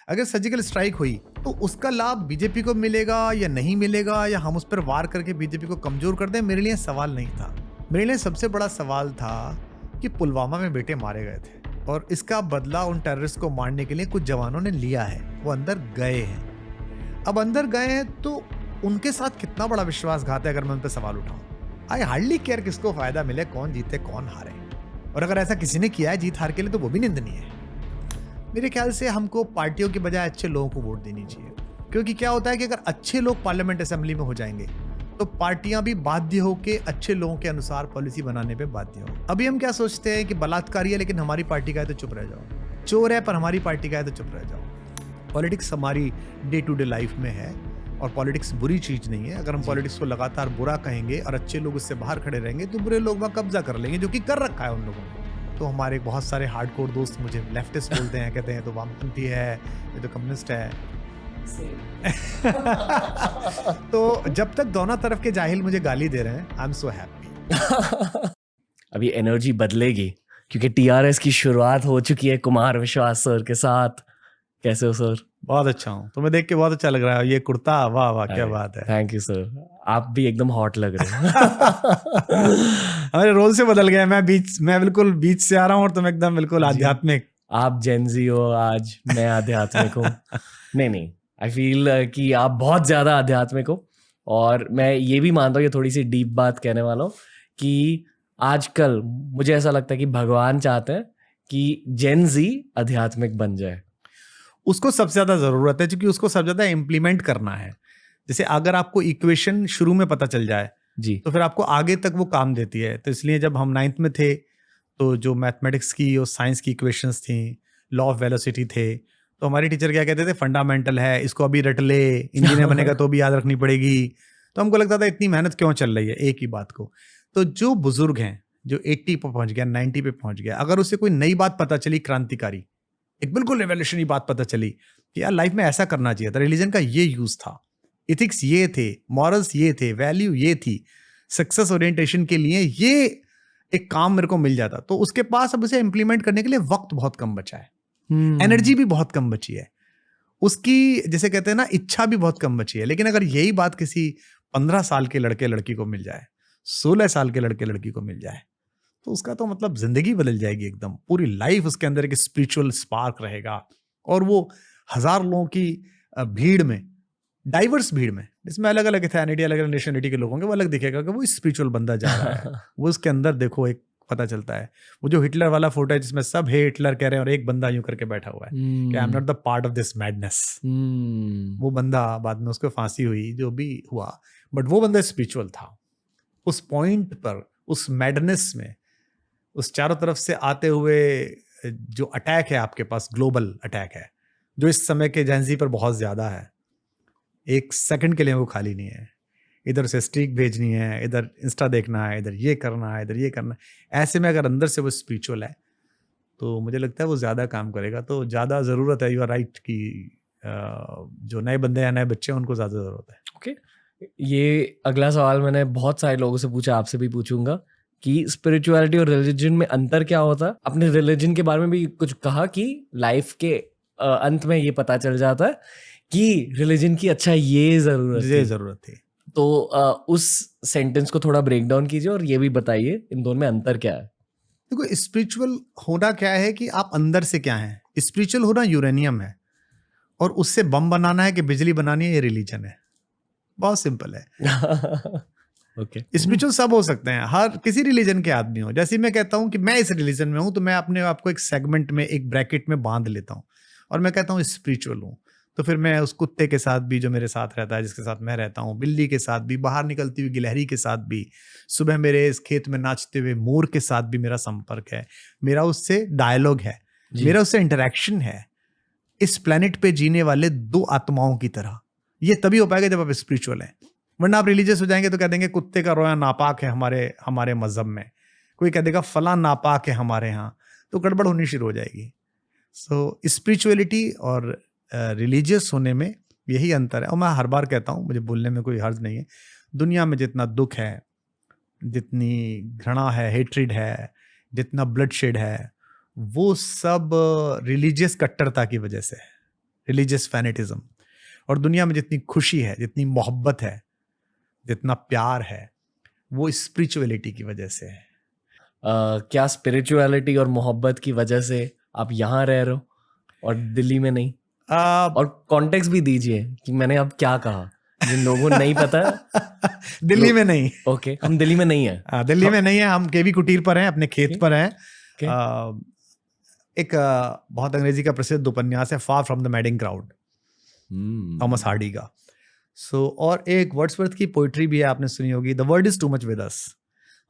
अगर surgical strike हुई तो उसका लाभ बीजेपी को मिलेगा या नहीं मिलेगा, या हम उस पर वार करके बीजेपी को कमजोर कर दें, मेरे लिए सवाल नहीं था। मेरे लिए सबसे बड़ा सवाल था कि पुलवामा में बेटे मारे गए थे और इसका बदला उन टेररिस्ट को मारने के लिए कुछ जवानों ने लिया है। वो अंदर गए हैं। अब अंदर गए हैं तो उनके साथ कितना बड़ा विश्वासघात है अगर मैं उन पर सवाल उठाऊं। आई हार्डली केयर किसको फायदा मिले, कौन जीते कौन हारे, और अगर ऐसा किसी ने किया है जीत हार के लिए तो वो भी निंदनीय है। मेरे ख्याल से हमको पार्टियों की बजाय अच्छे लोगों को वोट देनी चाहिए, क्योंकि क्या होता है कि अगर अच्छे लोग पार्लियामेंट असेंबली में हो जाएंगे तो पार्टियां भी बाध्य होकर अच्छे लोगों के अनुसार पॉलिसी बनाने पे बाध्य हो। अभी हम क्या सोचते हैं कि बलात्कारी है लेकिन हमारी पार्टी का है तो चुप रह जाओ, चोर है पर हमारी पार्टी का है तो चुप रह जाओ। पॉलिटिक्स हमारी डे टू डे लाइफ में है और पॉलिटिक्स बुरी चीज नहीं है। अगर हम पॉलिटिक्स को लगातार बुरा कहेंगे और अच्छे लोग उससे बाहर खड़े रहेंगे तो बुरे लोग वहां कब्जा कर लेंगे, जो कि कर रखा है उन लोगों ने। तो हमारे बहुत सारे हार्डकोर दोस्त मुझे लेफ्टिस्ट बोलते हैं, कहते हैं तो वामपंथी है, ये तो कम्युनिस्ट है। तो जब तक दोनों तरफ के जाहिल मुझे गाली दे रहे हैं, आई एम सो हैप्पी। अभी एनर्जी बदलेगी क्योंकि टीआरएस की शुरुआत हो चुकी है कुमार विश्वास सर के साथ। कैसे हो सर? बहुत अच्छा हूँ, तुम्हें देख के बहुत अच्छा लग रहा है। ये कुर्ता, वाह वाह क्या बात है। थैंक यू सर, आप भी एकदम हॉट लग रहे हैं। हमारे रोल से बदल गया। मैं बिल्कुल बीच से आ रहा हूँ और तुम एकदम बिल्कुल आध्यात्मिक। आप जेनजी हो, आज मैं आध्यात्मिक हूँ। नहीं, आई फील कि आप बहुत ज्यादा आध्यात्मिक हो। और मैं ये भी मानता हूँ, ये थोड़ी सी डीप बात कहने वाला हूँ, कि आजकल मुझे ऐसा लगता है कि भगवान चाहते हैं कि जेनजी आध्यात्मिक बन जाए। उसको सबसे ज्यादा जरूरत है क्योंकि उसको सबसे ज्यादा इम्प्लीमेंट करना है। जैसे अगर आपको इक्वेशन शुरू में पता चल जाए जी, तो फिर आपको आगे तक वो काम देती है। तो इसलिए जब हम 9th में थे तो जो मैथमेटिक्स की और साइंस की इक्वेशंस थी, लॉ ऑफ वेलोसिटी थे, तो हमारी टीचर क्या कहते थे, फंडामेंटल है, इसको अभी रट ले, इंजीनियर बनेगा तो भी याद रखनी पड़ेगी। तो हमको लगता था इतनी मेहनत क्यों चल रही है एक ही बात को। तो जो बुजुर्ग हैं, जो 80 पे पहुंच गया, 90 पे पहुंच गया, अगर उसे कोई नई बात पता चली, क्रांतिकारी, एक बिल्कुल रेवोल्यूशनरी बात पता चली कि यार लाइफ में ऐसा करना चाहिए था, रिलीजन का ये यूज था, इथिक्स ये थे, मॉरल्स ये थे, वैल्यू ये थी, सक्सेस ओरिएंटेशन के लिए ये एक काम मेरे को मिल जाता, तो उसके पास अब उसे इंप्लीमेंट करने के लिए वक्त बहुत कम बचा है, एनर्जी भी बहुत कम बची है, उसकी जैसे कहते हैं ना इच्छा भी बहुत कम बची है। लेकिन अगर यही बात किसी 15 साल के लड़के लड़की को मिल जाए, 16 साल के लड़के लड़की को मिल जाए, तो उसका तो मतलब जिंदगी बदल जाएगी एकदम। पूरी लाइफ उसके अंदर एक स्पिरिचुअल स्पार्क रहेगा और वो 1000 लोगों की भीड़ में, डाइवर्स भीड़ में, जिसमें अलग अलग एथनिटी, अलग अलग नेशनलिटी के लोग होंगे, वो अलग दिखेगा कि वो स्पिरिचुअल बंदा जा रहा है। वो उसके अंदर देखो एक पता चलता है। वो जो हिटलर वाला फोटो है जिसमें सब हे हिटलर कह रहे हैं और एक बंदा यूं करके बैठा हुआ है कि I am not the part of this madness. वो बंदा, बाद में उसको फांसी हुई, जो भी हुआ, बट वो बंदा स्पिरिचुअल था। उस पॉइंट पर, उस मैडनेस में, उस चारों तरफ से आते हुए जो अटैक है आपके पास, ग्लोबल अटैक है जो इस समय के जेंजी पर बहुत ज्यादा है, एक सेकंड के लिए वो खाली नहीं है। इधर से स्ट्रीक भेजनी है, इधर इंस्टा देखना है, इधर ये करना है, इधर ये करना है। ऐसे में अगर अंदर से वो स्पिरिचुअल है तो मुझे लगता है वो ज़्यादा काम करेगा। तो ज़्यादा ज़रूरत है, यू आर राइट, कि जो नए बंदे हैं, नए बच्चे हैं, उनको ज़्यादा ज़रूरत है। ओके, ये अगला सवाल मैंने बहुत सारे लोगों से पूछा, आपसे भी पूछूंगा कि स्पिरिचुअलिटी और रिलीजन में अंतर क्या होता है। अपने रिलीजन के बारे में भी कुछ कहा कि लाइफ के अंत में ये पता चल जाता है कि रिलीजन की अच्छा ये जरूरत थी। तो उस सेंटेंस को थोड़ा ब्रेक डाउन कीजिए और ये भी बताइए इन दोनों में अंतर क्या है। देखो, स्पिरिचुअल होना क्या है कि आप अंदर से क्या हैं। स्पिरिचुअल होना यूरेनियम है और उससे बम बनाना है कि बिजली बनानी है, ये रिलीजन है। बहुत सिंपल है। ओके, स्पिरिचुअल सब हो सकते हैं, हर किसी रिलीजन के आदमी हो। जैसे मैं कहता हूं कि मैं इस रिलीजन में हूं तो मैं अपने आप को एक सेगमेंट में, एक ब्रैकेट में बांध लेता हूं और मैं कहता हूं स्पिरिचुअल हूं। तो फिर मैं उस कुत्ते के साथ भी जो मेरे साथ रहता है, जिसके साथ मैं रहता हूँ, बिल्ली के साथ भी, बाहर निकलती हुई गिलहरी के साथ भी, सुबह मेरे इस खेत में नाचते हुए मोर के साथ भी मेरा संपर्क है, मेरा उससे डायलॉग है, मेरा उससे इंटरेक्शन है, इस प्लेनेट पे जीने वाले दो आत्माओं की तरह। ये तभी हो पाएगा जब आप स्पिरिचुअल हैं, वरना आप रिलीजियस हो जाएंगे तो कह देंगे कुत्ते का रोया नापाक है हमारे मजहब में, कोई कह देगा फला नापाक है हमारे यहाँ, तो गड़बड़ होनी शुरू हो जाएगी। सो स्पिरिचुअलिटी और रिलीजियस होने में यही अंतर है। और मैं हर बार कहता हूँ, मुझे बोलने में कोई हर्ज नहीं है, दुनिया में जितना दुख है, जितनी घृणा है, हेट्रेड है, जितना ब्लड शेड है, वो सब रिलीजियस कट्टरता की वजह से है। Religious fanaticism. और दुनिया में जितनी खुशी है, जितनी मोहब्बत है, जितना प्यार है, वो स्पिरिचुअलिटी की वजह से है। क्या स्पिरिचुअलिटी और मोहब्बत की वजह से आप यहाँ रह रहे हो और दिल्ली में नहीं? और कॉन्टेक्स्ट भी दीजिए कि मैंने अब क्या कहा, जिन लोगों को नहीं पता। दिल्ली में नहीं। ओके, हम दिल्ली में नहीं है। दिल्ली में नहीं है, हम केवी कुटीर पर हैं, अपने खेत पर हैं। एक बहुत अंग्रेजी का प्रसिद्ध उपन्यास है far from the madding crowd, Thomas Hardy का। और एक वर्ड्सवर्थ की पोइट्री भी है, आपने सुनी होगी, the world is too much with us.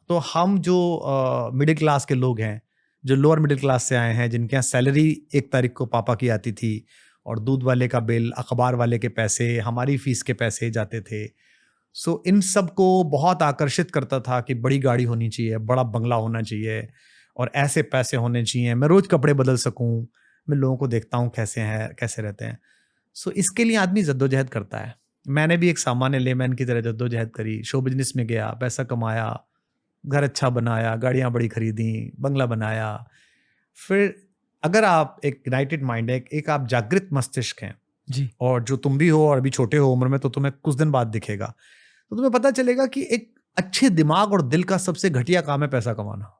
तो हम जो मिडिल क्लास के लोग हैं, जो लोअर मिडिल क्लास से आए हैं, जिनके यहाँ सैलरी 1 तारीख को पापा की आती थी और दूध वाले का बिल, अखबार वाले के पैसे, हमारी फीस के पैसे जाते थे। इन सब को बहुत आकर्षित करता था कि बड़ी गाड़ी होनी चाहिए, बड़ा बंगला होना चाहिए और ऐसे पैसे होने चाहिए, मैं रोज कपड़े बदल सकूं, मैं लोगों को देखता हूं कैसे रहते हैं। इसके लिए आदमी जद्दोजहद करता है। मैंने भी एक सामान्य लेमैन की तरह जद्दोजहद करी, शो बिजनेस में गया, पैसा कमाया, घर अच्छा बनाया, गाड़ियां बड़ी खरीदी, बंगला बनाया। फिर अगर आप एक यूनाइटेड माइंड है, एक आप जागृत मस्तिष्क हैं जी, और जो तुम भी हो और अभी छोटे हो उम्र में, तो तुम्हें कुछ दिन बाद दिखेगा, तो तुम्हें पता चलेगा कि एक अच्छे दिमाग और दिल का सबसे घटिया काम है पैसा कमाना।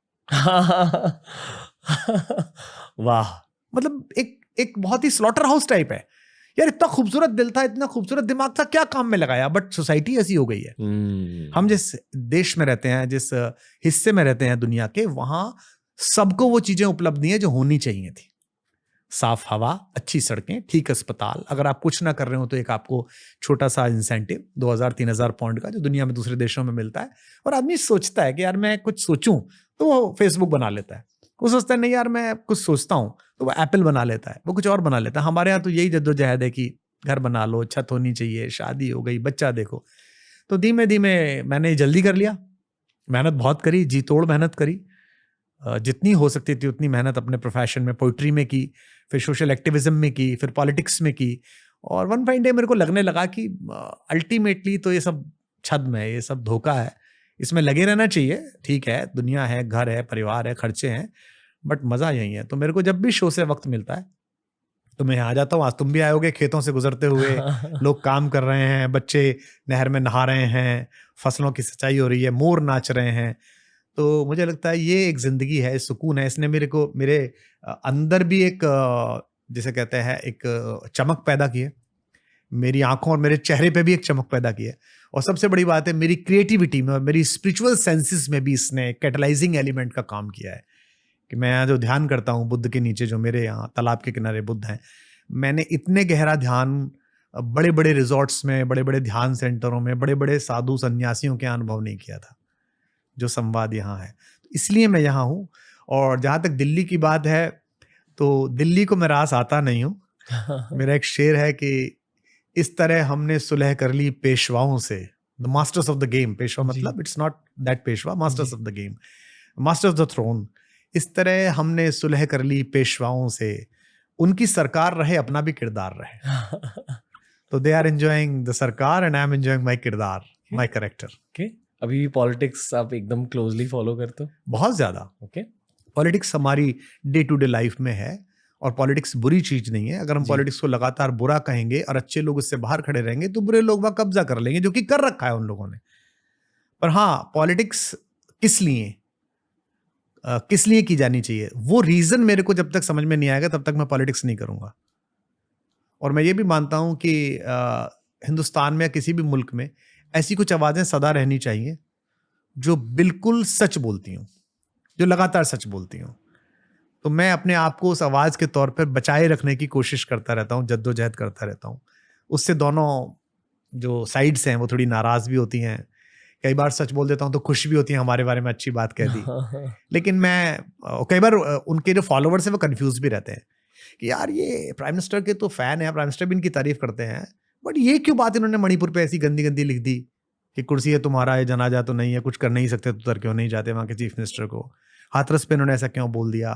वाह, मतलब एक बहुत ही स्लॉटर हाउस टाइप है यार। इतना खूबसूरत दिल था, इतना खूबसूरत दिमाग था, क्या काम में लगाया। बट सोसाइटी ऐसी हो गई है। हम जिस देश में रहते हैं, जिस हिस्से में रहते हैं दुनिया के, वहां सबको वो चीजें उपलब्ध नहीं है जो होनी चाहिए थी। साफ हवा, अच्छी सड़कें, ठीक अस्पताल, अगर आप कुछ ना कर रहे हो तो एक आपको छोटा सा इंसेंटिव 2000-3000 पाउंड का, जो दुनिया में दूसरे देशों में मिलता है। और आदमी सोचता है कि यार मैं कुछ सोचूं, तो वो फेसबुक बना लेता है। वो सोचता है नहीं यार मैं कुछ सोचता हूं, तो वो एप्पल बना लेता है, वो कुछ और बना लेता है। हमारे यहाँ तो यही जद्दोजहद है कि घर बना लो, छत होनी चाहिए, शादी हो गई, बच्चा देखो। तो धीमे धीमे मैंने जल्दी कर लिया, मेहनत बहुत करी, जी तोड़ मेहनत करी, जितनी हो सकती थी उतनी मेहनत अपने प्रोफेशन में, पोइट्री में की, फिर सोशल एक्टिविज्म में की, फिर पॉलिटिक्स में की। और वन फाइन डे मेरे को लगने लगा कि अल्टीमेटली तो ये सब छद्म है, ये सब धोखा है, इसमें लगे रहना चाहिए। ठीक है, दुनिया है, घर है, परिवार है, खर्चे हैं, बट मजा यही है। तो मेरे को जब भी शो से वक्त मिलता है तो मैं यहाँ आ जाता हूँ। आज तुम भी आओगे खेतों से गुजरते हुए, लोग काम कर रहे हैं, बच्चे नहर में नहा रहे हैं, फसलों की सिंचाई हो रही है, मोर नाच रहे हैं। तो मुझे लगता है ये एक जिंदगी है, सुकून है। इसने मेरे अंदर भी एक, जिसे कहते हैं, एक चमक पैदा की है। मेरी आंखों और मेरे चेहरे पे भी एक चमक पैदा की है। और सबसे बड़ी बात है, मेरी क्रिएटिविटी में और मेरी स्पिरिचुअल सेंसेस में भी इसने कैटलाइजिंग एलिमेंट का काम किया है। कि मैं यहाँ जो ध्यान करता हूँ बुद्ध के नीचे, जो मेरे यहाँ तालाब के किनारे बुद्ध हैं, मैंने इतने गहरा ध्यान बड़े बड़े रिजॉर्ट्स में, बड़े बड़े ध्यान सेंटरों में, बड़े बड़े साधु सन्यासियों के अनुभव नहीं किया था जो संवाद यहाँ है। इसलिए मैं यहाँ हूँ। और जहाँ तक दिल्ली की बात है, तो दिल्ली को मैं रास आता नहीं हूँ। मेरा एक शेर है कि इस तरह हमने सुलह कर ली पेशवाओं से, the masters of the game. Peshwa मतलब it's not that Peshwa, masters of the game, masters of the throne. इस तरह हमने सुलह कर ली पेशवाओं से, उनकी सरकार रहे, अपना भी किरदार रहे। तो दे आर एंजॉयिंग द सरकार एंड आई एम एंजॉयिंग माई किरदार, माई कैरेक्टर। अभी भी पॉलिटिक्स आप एकदम क्लोजली फॉलो करते हो? बहुत ज्यादा। ओके, पॉलिटिक्स हमारी डे टू डे लाइफ में है। और पॉलिटिक्स बुरी चीज नहीं है। अगर हम पॉलिटिक्स को लगातार बुरा कहेंगे और अच्छे लोग उससे बाहर खड़े रहेंगे, तो बुरे लोग वहां कब्जा कर लेंगे, जो कि कर रखा है उन लोगों ने। पर हाँ, पॉलिटिक्स किस लिए की जानी चाहिए, वो रीजन मेरे को जब तक समझ में नहीं आएगा तब तक मैं पॉलिटिक्स नहीं करूंगा। और मैं ये भी मानता हूं कि हिंदुस्तान में या किसी भी मुल्क में ऐसी कुछ आवाजें सदा रहनी चाहिए जो बिल्कुल सच बोलती हूं, जो लगातार सच बोलती हूं। तो मैं अपने आप को उस आवाज के तौर पर बचाए रखने की कोशिश करता रहता हूं, जद्दोजहद करता रहता हूं। उससे दोनों जो साइड्स हैं वो थोड़ी नाराज भी होती हैं। कई बार सच बोल देता हूं तो खुश भी होती हैं, हमारे बारे में अच्छी बात कह दी। लेकिन मैं कई बार उनके जो फॉलोवर्स हैं वो कंफ्यूज भी रहते हैं कि यार ये प्राइम मिनिस्टर के तो फैन है, प्राइम मिनिस्टर भी इनकी तारीफ करते हैं, बट ये क्यों बात इन्होंने मणिपुर पे ऐसी गंदी गंदी लिख दी कि कुर्सी है तुम्हारा, ये जनाजा तो नहीं है, कुछ कर नहीं सकते तो उतर क्यों नहीं जाते वहाँ के चीफ मिनिस्टर को, हाथरस पे इन्होंने ऐसा क्यों बोल दिया,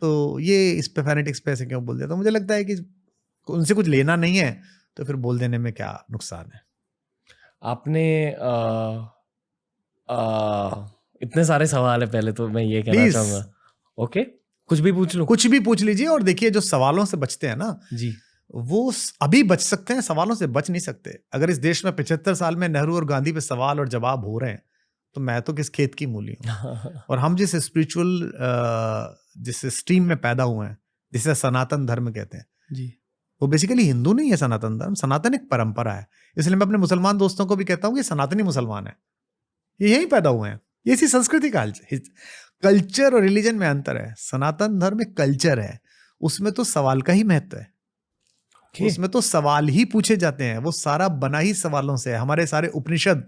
तो ये इस पे फैनेटिक्स पे ऐसे क्यों बोल दिया। तो मुझे लगता है कि उनसे कुछ लेना नहीं है तो फिर बोल देने में क्या नुकसान है। आपने इतने सारे सवाल है, पहले तो मैं ये कहना चाहूंगा। ओके, कुछ भी पूछ लूं? कुछ भी पूछ लीजिए। और देखिए, जो सवालों से बचते हैं ना जी, अभी बच सकते हैं, सवालों से बच नहीं सकते। अगर इस देश में 75 साल में नेहरू और गांधी पे सवाल और जवाब हो रहे हैं, तो मैं तो किस खेत की मूली हूँ। और हम जिस स्पिरिचुअल जिस स्ट्रीम में पैदा हुए हैं, जिसे सनातन धर्म कहते हैं जी, वो बेसिकली हिंदू नहीं है। सनातन धर्म, सनातन एक परंपरा है। इसलिए मैं अपने मुसलमान दोस्तों को भी कहता हूँ कि सनातनी मुसलमान है, ये यहीं पैदा हुए हैं। ये इसी संस्कृति का कल्चर और रिलीजन में अंतर है। सनातन धर्म एक कल्चर है, उसमें तो सवाल का ही महत्व है। okay. उसमें तो सवाल ही पूछे जाते हैं, वो सारा बना ही सवालों से है। हमारे सारे उपनिषद,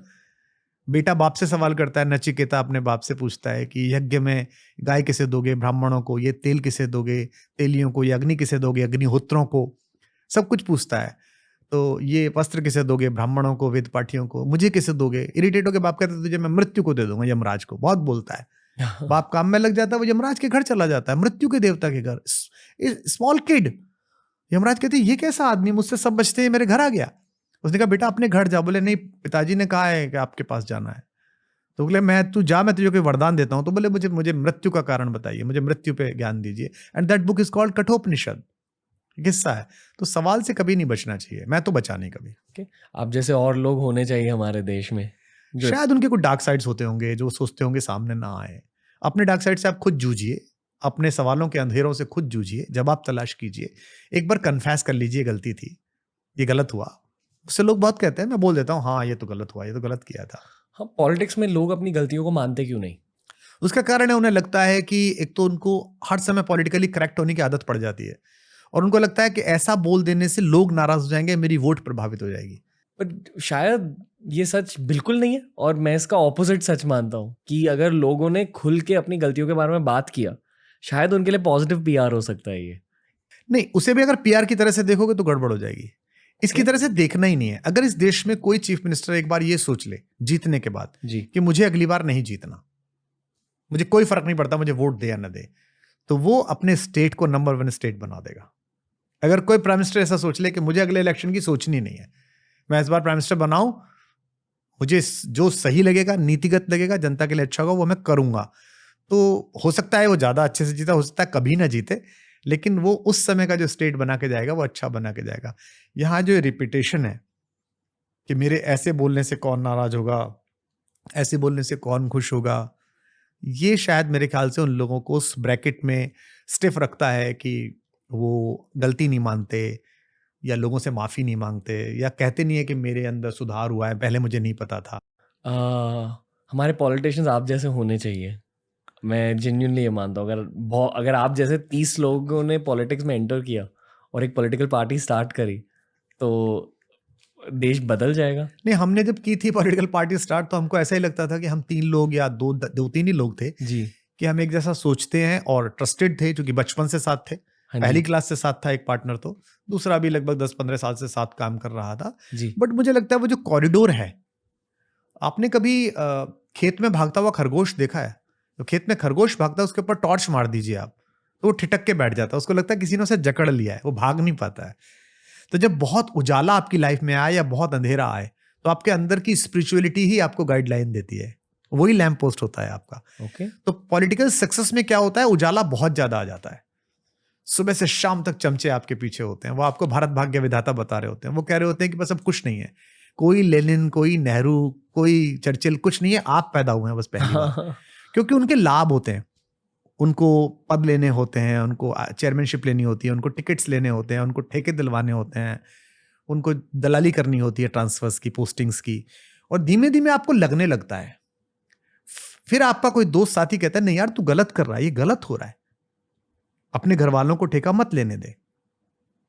बेटा बाप से सवाल करता है, नचिकेता अपने बाप से पूछता है कि यज्ञ में गाय किसे दोगे, ब्राह्मणों को, ये तेल किसे दोगे, तेलियों को, ये अग्नि किसे दोगे, अग्निहोत्रों को, सब कुछ पूछता है। तो ये वस्त्र किसे दोगे, ब्राह्मणों को, वेद पाठियों को, मुझे किसे दोगे। इरिटेट होकर बाप कहता है तुझे मैं मृत्यु को दे दूंगा, यमराज को। बहुत बोलता है। बाप काम में लग जाता है, वो यमराज के घर चला जाता है, मृत्यु के देवता के घर। स्मॉल किड, यमराज कहते ये कैसा आदमी, मुझसे सब बचते हैं, मेरे घर आ गया। उसने कहा बेटा अपने घर जा। बोले नहीं, पिताजी ने कहा है कि आपके पास जाना है। तो बोले मैं तू जा, मैं तुझे कोई वरदान देता हूं। तो बोले मुझे मृत्यु का कारण बताइए, मुझे मृत्यु पे ज्ञान दीजिए। And that book is called Kathopanishad. किस्सा है। तो सवाल से कभी नहीं बचना चाहिए, मैं तो बचा नहीं कभी। okay. आप जैसे और लोग होने चाहिए हमारे देश में, शायद उनके कुछ डार्क साइड्स होते होंगे जो सोचते होंगे सामने ना आए। अपने डार्क साइड से आप खुद जूझिए, अपने सवालों के अंधेरों से खुद जूझिए, जवाब तलाश कीजिए, एक बार कन्फेस कर लीजिए गलती थी, ये गलत हुआ। उससे लोग बहुत कहते हैं, मैं बोल देता हूँ हाँ ये तो गलत हुआ, ये तो गलत किया था। हाँ, पॉलिटिक्स में लोग अपनी गलतियों को मानते क्यों नहीं? उसका कारण है उन्हें लगता है कि एक तो उनको हर समय पॉलिटिकली करेक्ट होने की आदत पड़ जाती है, और उनको लगता है कि ऐसा बोल देने से लोग नाराज हो जाएंगे, मेरी वोट प्रभावित हो जाएगी। बट शायद ये सच बिल्कुल नहीं है, और मैं इसका ऑपोजिट सच मानता हूँ कि अगर लोगों ने खुल के अपनी गलतियों के बारे में बात किया, शायद उनके लिए पॉजिटिव पीआर हो सकता है ये। नहीं, उसे भी अगर पीआर की तरह से देखोगे तो गड़बड़ हो जाएगी। इसकी तरह से देखना ही नहीं है। अगर इस देश में कोई चीफ मिनिस्टर एक बार ये सोच ले जीतने के बाद जी कि मुझे अगली बार नहीं जीतना, मुझे कोई फर्क नहीं पड़ता मुझे वोट दे या न दे, तो वो अपने स्टेट को नंबर 1 स्टेट बना देगा। अगर कोई प्राइम मिनिस्टर ऐसा सोच ले कि मुझे अगले इलेक्शन की सोचनी नहीं है, मैं इस बार प्राइम मिनिस्टर बनाऊं, मुझे जो सही लगेगा, नीतिगत लगेगा, जनता के लिए अच्छा होगा, वो मैं करूंगा, तो हो सकता है वो ज्यादा अच्छे से जीता, हो सकता है कभी ना जीते, लेकिन वो उस समय का जो स्टेट बना के जाएगा वो अच्छा बना के जाएगा। यहाँ जो रिपीटेशन है कि मेरे ऐसे बोलने से कौन नाराज होगा, ऐसे बोलने से कौन खुश होगा, ये शायद मेरे ख्याल से उन लोगों को उस ब्रैकेट में स्टिफ रखता है कि वो गलती नहीं मानते, या लोगों से माफी नहीं मांगते, या कहते नहीं है कि मेरे अंदर सुधार हुआ है, पहले मुझे नहीं पता था। हमारे पॉलिटिशियंस आप जैसे होने चाहिए, मैं जेन्युइनली ये मानता हूँ। अगर आप जैसे 30 लोगों ने पॉलिटिक्स में एंटर किया और एक पॉलिटिकल पार्टी स्टार्ट करी, तो देश बदल जाएगा। नहीं, हमने जब की थी पॉलिटिकल पार्टी स्टार्ट, तो हमको ऐसा ही लगता था कि हम 3 लोग या दो तीन ही लोग थे जी, कि हम एक जैसा सोचते हैं और ट्रस्टेड थे, क्योंकि बचपन से साथ थे। पहली क्लास से साथ था एक पार्टनर, तो दूसरा भी लगभग 10-15 साल से साथ काम कर रहा था जी। बट मुझे लगता है वो जो कॉरिडोर है, आपने कभी खेत में भागता हुआ खरगोश देखा है? तो खेत में खरगोश भागता है, उसके ऊपर टॉर्च मार दीजिए आप, तो वो ठिठक के बैठ जाता है, उसको लगता है किसी ने उसे जकड़ लिया है, वो भाग नहीं पाता है। तो जब बहुत उजाला आपकी लाइफ में आए या बहुत अंधेरा आए, तो आपके अंदर की स्पिरिचुअलिटी ही आपको गाइडलाइन देती है, वही लैंप पोस्ट होता है आपका। ओके। तो पॉलिटिकल सक्सेस में क्या होता है, उजाला बहुत ज्यादा आ जाता है, सुबह से शाम तक चमचे आपके पीछे होते हैं, वो आपको भारत भाग्य विधाता बता रहे होते हैं, वो कह रहे होते हैं कि बस अब कुछ नहीं है, कोई लेनिन, कोई नेहरू, कोई चर्चिल, कुछ नहीं है, आप पैदा हुए हैं बस पहली बार। क्योंकि उनके लाभ होते हैं, उनको पद लेने होते हैं, उनको चेयरमैनशिप लेनी होती है, उनको टिकट्स लेने होते हैं, उनको ठेके दिलवाने होते हैं, उनको दलाली करनी होती है ट्रांसफर्स की, पोस्टिंग्स की, और धीमे धीमे आपको लगने लगता है। फिर आपका कोई दोस्त साथी कहता है नहीं यार तू गलत कर रहा है, ये गलत हो रहा है, अपने घर वालों को ठेका मत लेने दे,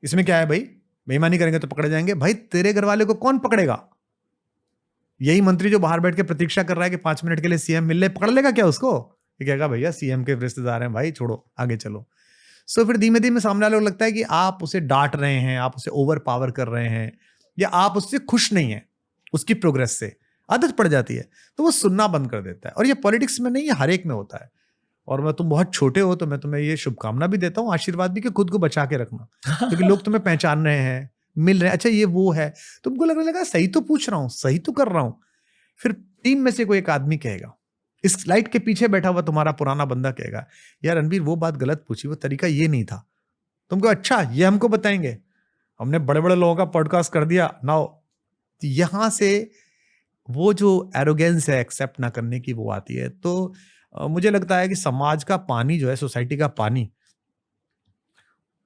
इसमें क्या है भाई, बेईमानी करेंगे तो पकड़े जाएंगे। भाई तेरे घर वाले को कौन पकड़ेगा? यही मंत्री जो बाहर बैठ के प्रतीक्षा कर रहा है कि 5 मिनट के लिए सीएम मिल ले, पकड़ लेगा क्या उसको? ये कहेगा भैया सीएम के रिश्तेदार हैं भाई, छोड़ो आगे चलो। सो फिर धीमे धीमे सामने वाले को लगता है कि आप उसे डांट रहे हैं, आप उसे ओवर पावर कर रहे हैं, या आप उससे खुश नहीं है, उसकी प्रोग्रेस से आदत पड़ जाती है, तो वो सुनना बंद कर देता है। और ये पॉलिटिक्स में नहीं, ये हर एक में होता है। और मैं, तुम बहुत छोटे हो तो मैं तुम्हें ये शुभकामना भी देता हूँ, आशीर्वाद भी, कि खुद को बचा के रखना, क्योंकि लोग तुम्हें पहचान रहे हैं, मिल रहे हैं, अच्छा ये वो है, तुमको लगने लगा सही तो पूछ रहा हूँ, सही तो कर रहा हूँ। फिर टीम में से कोई एक आदमी कहेगा, इस लाइट के पीछे बैठा हुआ तुम्हारा पुराना बंदा कहेगा, यार रणबीर वो बात गलत पूछी, वो तरीका ये नहीं था। तुमको अच्छा ये हमको बताएंगे, हमने बड़े बड़े लोगों का पॉडकास्ट कर दिया नाउ, यहाँ से वो जो एरोगेंस है एक्सेप्ट ना करने की वो आती है। तो मुझे लगता है कि समाज का पानी जो है, सोसाइटी का पानी,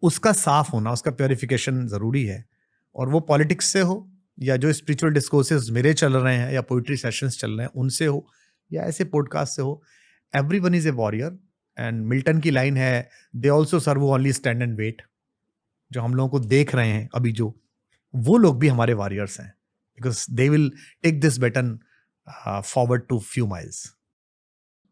उसका साफ होना, उसका प्योरिफिकेशन जरूरी है। और वो पॉलिटिक्स से हो, या जो स्पिरिचुअल डिस्कोर्सेज मेरे चल रहे हैं, या पोइट्री सेशंस चल रहे हैं उनसे हो, या ऐसे पॉडकास्ट से हो, everyone is a warrior. And Milton की लाइन है, they also serve only stand and wait. जो हम लोगों को देख रहे हैं अभी, जो वो लोग भी हमारे वॉरियर्स हैं, because they will take this baton forward to few miles.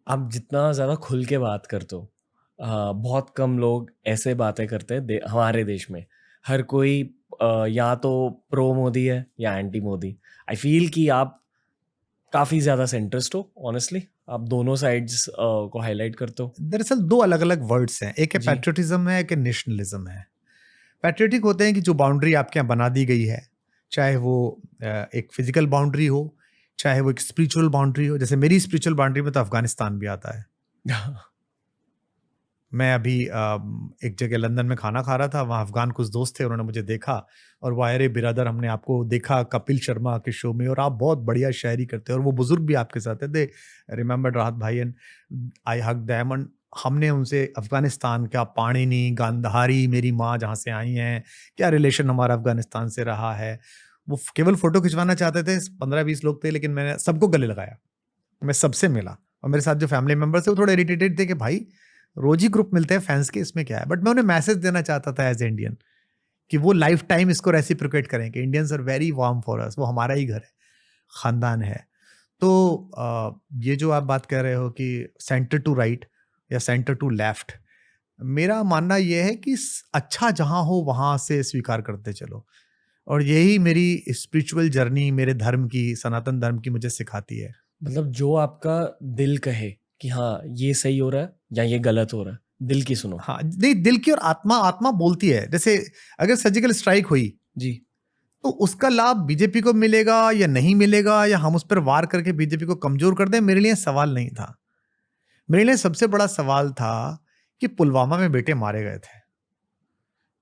आप जितना ज़्यादा खुल के बात करते हो, बहुत कम लोग ऐसे बातें करते हैं हमारे देश में। हर कोई या तो प्रो मोदी है या एंटी मोदी। आई फील कि आप काफ़ी ज़्यादा सेंट्रिस्ट हो, ऑनेस्टली। आप दोनों साइड्स को हाईलाइट करते हो। दरअसल दो अलग अलग वर्ड्स हैं, एक है जी। पैट्रियोटिज्म है, एक है नेशनलिज्म है। पैट्रियोटिक होते हैं कि जो बाउंड्री आपके यहाँ बना दी गई है, चाहे वो एक फिजिकल बाउंड्री हो, चाहे वो एक स्पिरिचुअल बाउंड्री हो। जैसे मेरी स्पिरिचुअल बाउंड्री में तो अफगानिस्तान भी आता है। मैं अभी एक जगह लंदन में खाना खा रहा था, वहाँ अफगान कुछ दोस्त थे, उन्होंने मुझे देखा और वो अरे बिरादर, हमने आपको देखा कपिल शर्मा के शो में और आप बहुत बढ़िया शायरी करते हैं, और वो बुजुर्ग भी आपके साथ है, दे रिमेंबर्ड राहत भाई and I hug them. And हमने उनसे अफगानिस्तान का पाणिनी, गांधारी, मेरी माँ जहाँ से आई हैं, क्या रिलेशन हमारा अफगानिस्तान से रहा है। वो केवल फोटो खिंचवाना चाहते थे, 15-20 लोग थे, लेकिन मैंने सबको गले लगाया, मैं सबसे मिला। और मेरे साथ जो फैमिली मेंबर्स थे वो थोड़े इरिटेटेड थे कि भाई रोज ही ग्रुप मिलते हैं फैंस के, इसमें क्या है। बट मैं उन्हें मैसेज देना चाहता था एज ए इंडियन कि वो लाइफ टाइम इसको रेसिप्रोकेट करें कि Indians are very warm for us, वो हमारा ही घर है, खानदान है। तो ये जो आप बात कर रहे हो कि सेंटर टू राइट या सेंटर टू लेफ्ट, मेरा मानना यह है कि अच्छा जहां हो वहां से स्वीकार करते चलो। और यही मेरी स्पिरिचुअल जर्नी, मेरे धर्म की, सनातन धर्म की, मुझे सिखाती है। मतलब जो आपका दिल कहे कि हाँ ये सही हो रहा है या ये गलत हो रहा है, दिल की सुनो। हाँ, नहीं, दिल की और आत्मा बोलती है। जैसे अगर सर्जिकल स्ट्राइक हुई जी। तो उसका लाभ बीजेपी को मिलेगा या नहीं मिलेगा, या हम उस पर वार करके बीजेपी को कमजोर कर दें, मेरे लिए सवाल नहीं था। मेरे लिए सबसे बड़ा सवाल था कि पुलवामा में बेटे मारे गए थे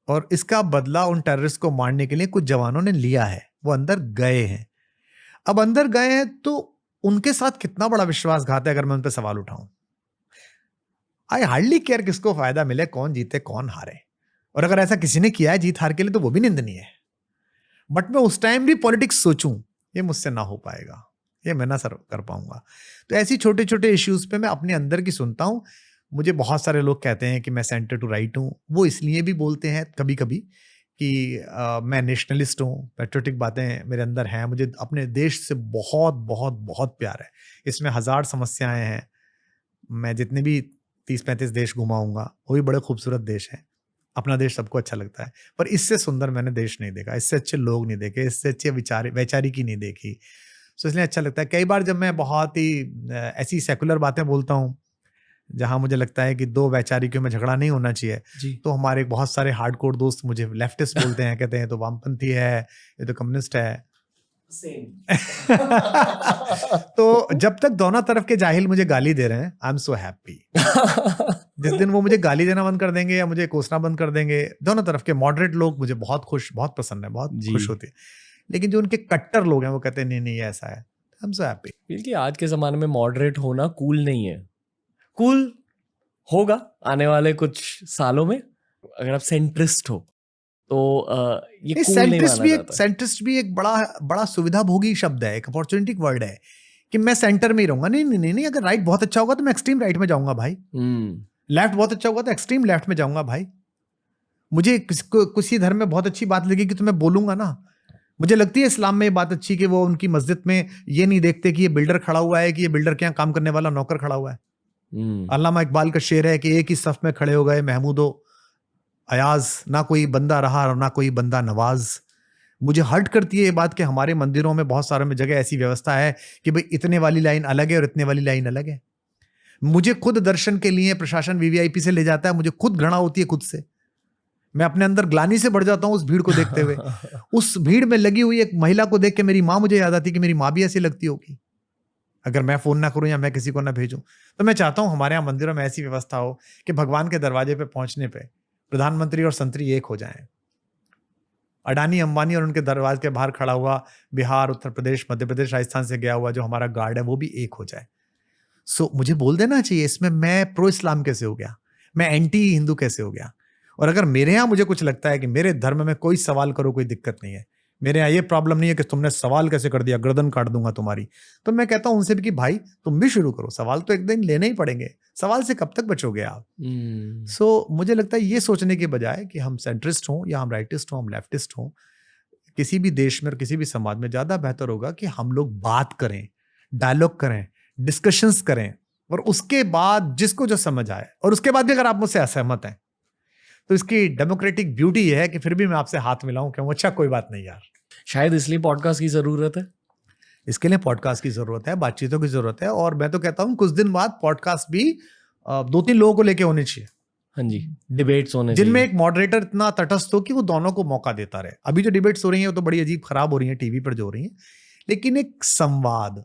और इसका बदला उन टेररिस्ट को मारने के लिए कुछ जवानों ने लिया है, वो अंदर गए हैं। अब अंदर गए हैं तो उनके साथ कितना बड़ा विश्वासघात है अगर मैं उन पर सवाल उठाऊं। आई हार्डली केयर किसको फायदा मिले, कौन जीते कौन हारे, और अगर ऐसा किसी ने किया है जीत हार के लिए तो वो भी निंदनीय है। बट मैं उस टाइम भी पॉलिटिक्स सोचूं, ये मुझसे ना हो पाएगा, ये मैं ना सर कर पाऊंगा। तो ऐसी छोटे छोटे इश्यूज पे मैं अपने अंदर की सुनता हूं। मुझे बहुत सारे लोग कहते हैं कि मैं सेंटर टू राइट हूं, वो इसलिए भी बोलते हैं कभी कभी कि मैं नेशनलिस्ट हूं, पैट्रियोटिक बातें मेरे अंदर हैं, मुझे अपने देश से बहुत बहुत बहुत प्यार है। इसमें 1000 समस्याएं हैं, मैं जितने भी 30-35 देश घुमाऊंगा, वो भी बड़े खूबसूरत देश हैं। अपना देश सबको अच्छा लगता है, पर इससे सुंदर मैंने देश नहीं देखा, इससे अच्छे लोग नहीं देखे, इससे अच्छे वैचारिकी नहीं देखी। सो इसलिए अच्छा लगता है। कई बार जब मैं बहुत ही ऐसी सेकुलर बातें बोलता हूँ जहां मुझे लगता है कि दो वैचारिकों में झगड़ा नहीं होना चाहिए, तो हमारे बहुत सारे हार्डकोर दोस्त मुझे लेफ्टिस्ट बोलते हैं, कहते हैं तो वामपंथी है, ये तो कम्युनिस्ट है। तो जब तक दोनों तरफ के जाहिल मुझे गाली दे रहे हैं, आई एम सो हैप्पी। जिस दिन वो मुझे गाली देना बंद कर देंगे या मुझे कोसना बंद कर देंगे, दोनों तरफ के मॉडरेट लोग मुझे बहुत खुश, बहुत पसंद है, बहुत खुश होते हैं। लेकिन जो उनके कट्टर लोग हैं वो कहते हैं नहीं नहीं ऐसा है, आई एम सो हैप्पी। क्योंकि आज के जमाने में मॉडरेट होना कूल नहीं है। कूल होगा आने वाले कुछ सालों में अगर आप सेंट्रिस्ट हो, तो ये कूल नहीं माना जाता। सेंट्रिस्ट भी एक बड़ा बड़ा सुविधाभोगी शब्द है, एक अपॉर्चुनिटी वर्ड है कि मैं सेंटर में ही रहूंगा। नहीं नहीं नहीं, अगर राइट बहुत अच्छा होगा तो मैं एक्सट्रीम राइट में जाऊंगा भाई, लेफ्ट बहुत अच्छा होगा तो एक्सट्रीम लेफ्ट में जाऊंगा भाई। मुझे किसी धर्म में बहुत अच्छी बात लगेगी तो मैं बोलूंगा ना। मुझे लगती है इस्लाम में ये बात अच्छी कि वो उनकी मस्जिद में ये नहीं देखते कि ये बिल्डर खड़ा हुआ है, कि ये बिल्डर के यहाँ काम करने वाला नौकर खड़ा हुआ है। अल्लामा इकबाल का शेर है कि एक ही सफ में खड़े हो गए महमूदो अयाज, ना कोई बंदा रहा और ना कोई बंदा नवाज। मुझे हर्ट करती है ये बात कि हमारे मंदिरों में बहुत सारे में जगह ऐसी व्यवस्था है कि भाई इतने वाली लाइन अलग है और इतने वाली लाइन अलग है। मुझे खुद दर्शन के लिए प्रशासन वीवीआईपी से ले जाता है, मुझे खुद घृणा होती है खुद से। मैं अपने अंदर ग्लानि से बढ़ जाता हूँ उस भीड़ को देखते हुए। उस भीड़ में लगी हुई एक महिला को देख के मेरी माँ मुझे याद आती कि मेरी माँ भी ऐसी लगती होगी अगर मैं फोन ना करूं या मैं किसी को ना भेजूं। तो मैं चाहता हूं हमारे यहाँ मंदिरों में ऐसी व्यवस्था हो कि भगवान के दरवाजे पे पहुंचने पे प्रधानमंत्री और संतरी एक हो जाएं। अडानी अंबानी और उनके दरवाजे के बाहर खड़ा हुआ बिहार, उत्तर प्रदेश, मध्य प्रदेश, राजस्थान से गया हुआ जो हमारा गार्ड है वो भी एक हो जाए। सो मुझे बोल देना चाहिए इसमें मैं प्रो इस्लाम कैसे हो गया, मैं एंटी हिंदू कैसे हो गया। और अगर मेरे यहाँ मुझे कुछ लगता है कि मेरे धर्म में कोई सवाल करो कोई दिक्कत नहीं है, मेरे यहाँ ये प्रॉब्लम नहीं है कि तुमने सवाल कैसे कर दिया, गर्दन काट दूंगा तुम्हारी, तो मैं कहता हूं उनसे भी कि भाई तुम भी शुरू करो, सवाल तो एक दिन लेने ही पड़ेंगे, सवाल से कब तक बचोगे आप। सो मुझे लगता है ये सोचने के बजाय कि हम सेंट्रिस्ट हों या हम राइटिस्ट हों, हम लेफ्टिस्ट हों, किसी भी देश में और किसी भी समाज में ज्यादा बेहतर होगा कि हम लोग बात करें, डायलॉग करें, डिस्कशंस करें, और उसके बाद जिसको जो समझ आए, और उसके बाद भी अगर आप मुझसे असहमत हैं तो इसकी डेमोक्रेटिक ब्यूटी ये है कि फिर भी मैं आपसे हाथ मिलाऊं, क्यों, अच्छा कोई बात नहीं यार। शायद इसलिए पॉडकास्ट की जरूरत है। इसके लिए पॉडकास्ट की जरूरत है, बातचीतों की जरूरत है, और मैं तो कहता हूं कुछ दिन बाद पॉडकास्ट भी 2-3 लोगों को लेके होने चाहिए। हाँ जी, डिबेट्स होने जिनमें एक मॉडरेटर इतना तटस्थ हो कि वो दोनों को मौका देता रहे। अभी जो डिबेट्स हो रही हैं वो तो बड़ी अजीब खराब हो रही हैं टीवी पर जो हो रही हैं, लेकिन एक संवाद,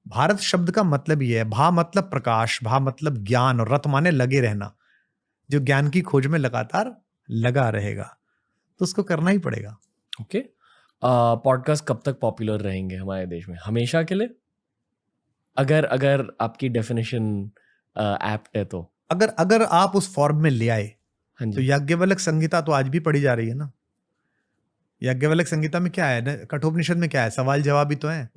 भारत शब्द का मतलब ये है, भा मतलब प्रकाश, भा मतलब ज्ञान, और रत माने लगे रहना, जो ज्ञान की खोज में लगातार लगा रहेगा, तो उसको करना ही पड़ेगा। ओके, पॉडकास्ट कब तक पॉपुलर रहेंगे हमारे देश में? हमेशा के लिए? अगर आपकी डेफिनेशन एप्ट है तो अगर आप उस फॉर्म में ले आए, हाँ तो जी। याज्ञवल्क्य संहिता तो आज भी पढ़ी जा रही है ना। याज्ञवल्क्य संहिता में क्या है ना, कठोपनिषद में क्या है, सवाल जवाब ही तो है।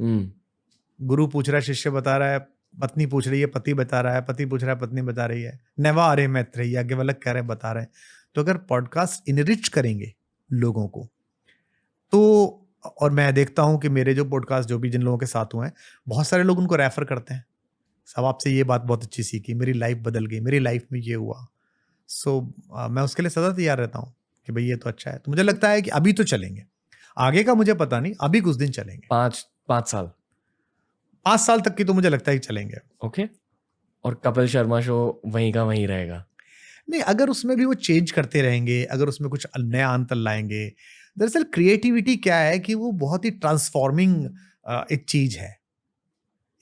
गुरु पूछ रहा है, शिष्य बता रहा है, पत्नी पूछ रही है, पति बता रहा है, पति पूछ रहा है, पत्नी बता रही है। नैवा अरे मैत्रेयी, याज्ञवल्क्य कह रहे हैं, बता रहे हैं। तो अगर पॉडकास्ट इनरिच करेंगे लोगों को तो, और मैं देखता हूं कि मेरे जो पॉडकास्ट जो भी जिन लोगों के साथ हुए हैं, बहुत सारे लोग उनको रेफर करते हैं, सब आपसे ये बात बहुत अच्छी सीखी, मेरी लाइफ बदल गई, मेरी लाइफ में ये हुआ। सो मैं उसके लिए सदा तैयार रहता हूँ कि भाई ये तो अच्छा है। तो मुझे लगता है कि अभी तो चलेंगे, आगे का मुझे पता नहीं, अभी कुछ दिन चलेंगे, 5 साल 5 साल तक की तो मुझे लगता है कि चलेंगे। ओके। और कपिल शर्मा शो वहीं का वहीं रहेगा? नहीं, अगर उसमें भी वो चेंज करते रहेंगे, अगर उसमें कुछ नया अंतर लाएंगे। दरअसल क्रिएटिविटी क्या है कि वो बहुत ही ट्रांसफॉर्मिंग एक चीज है।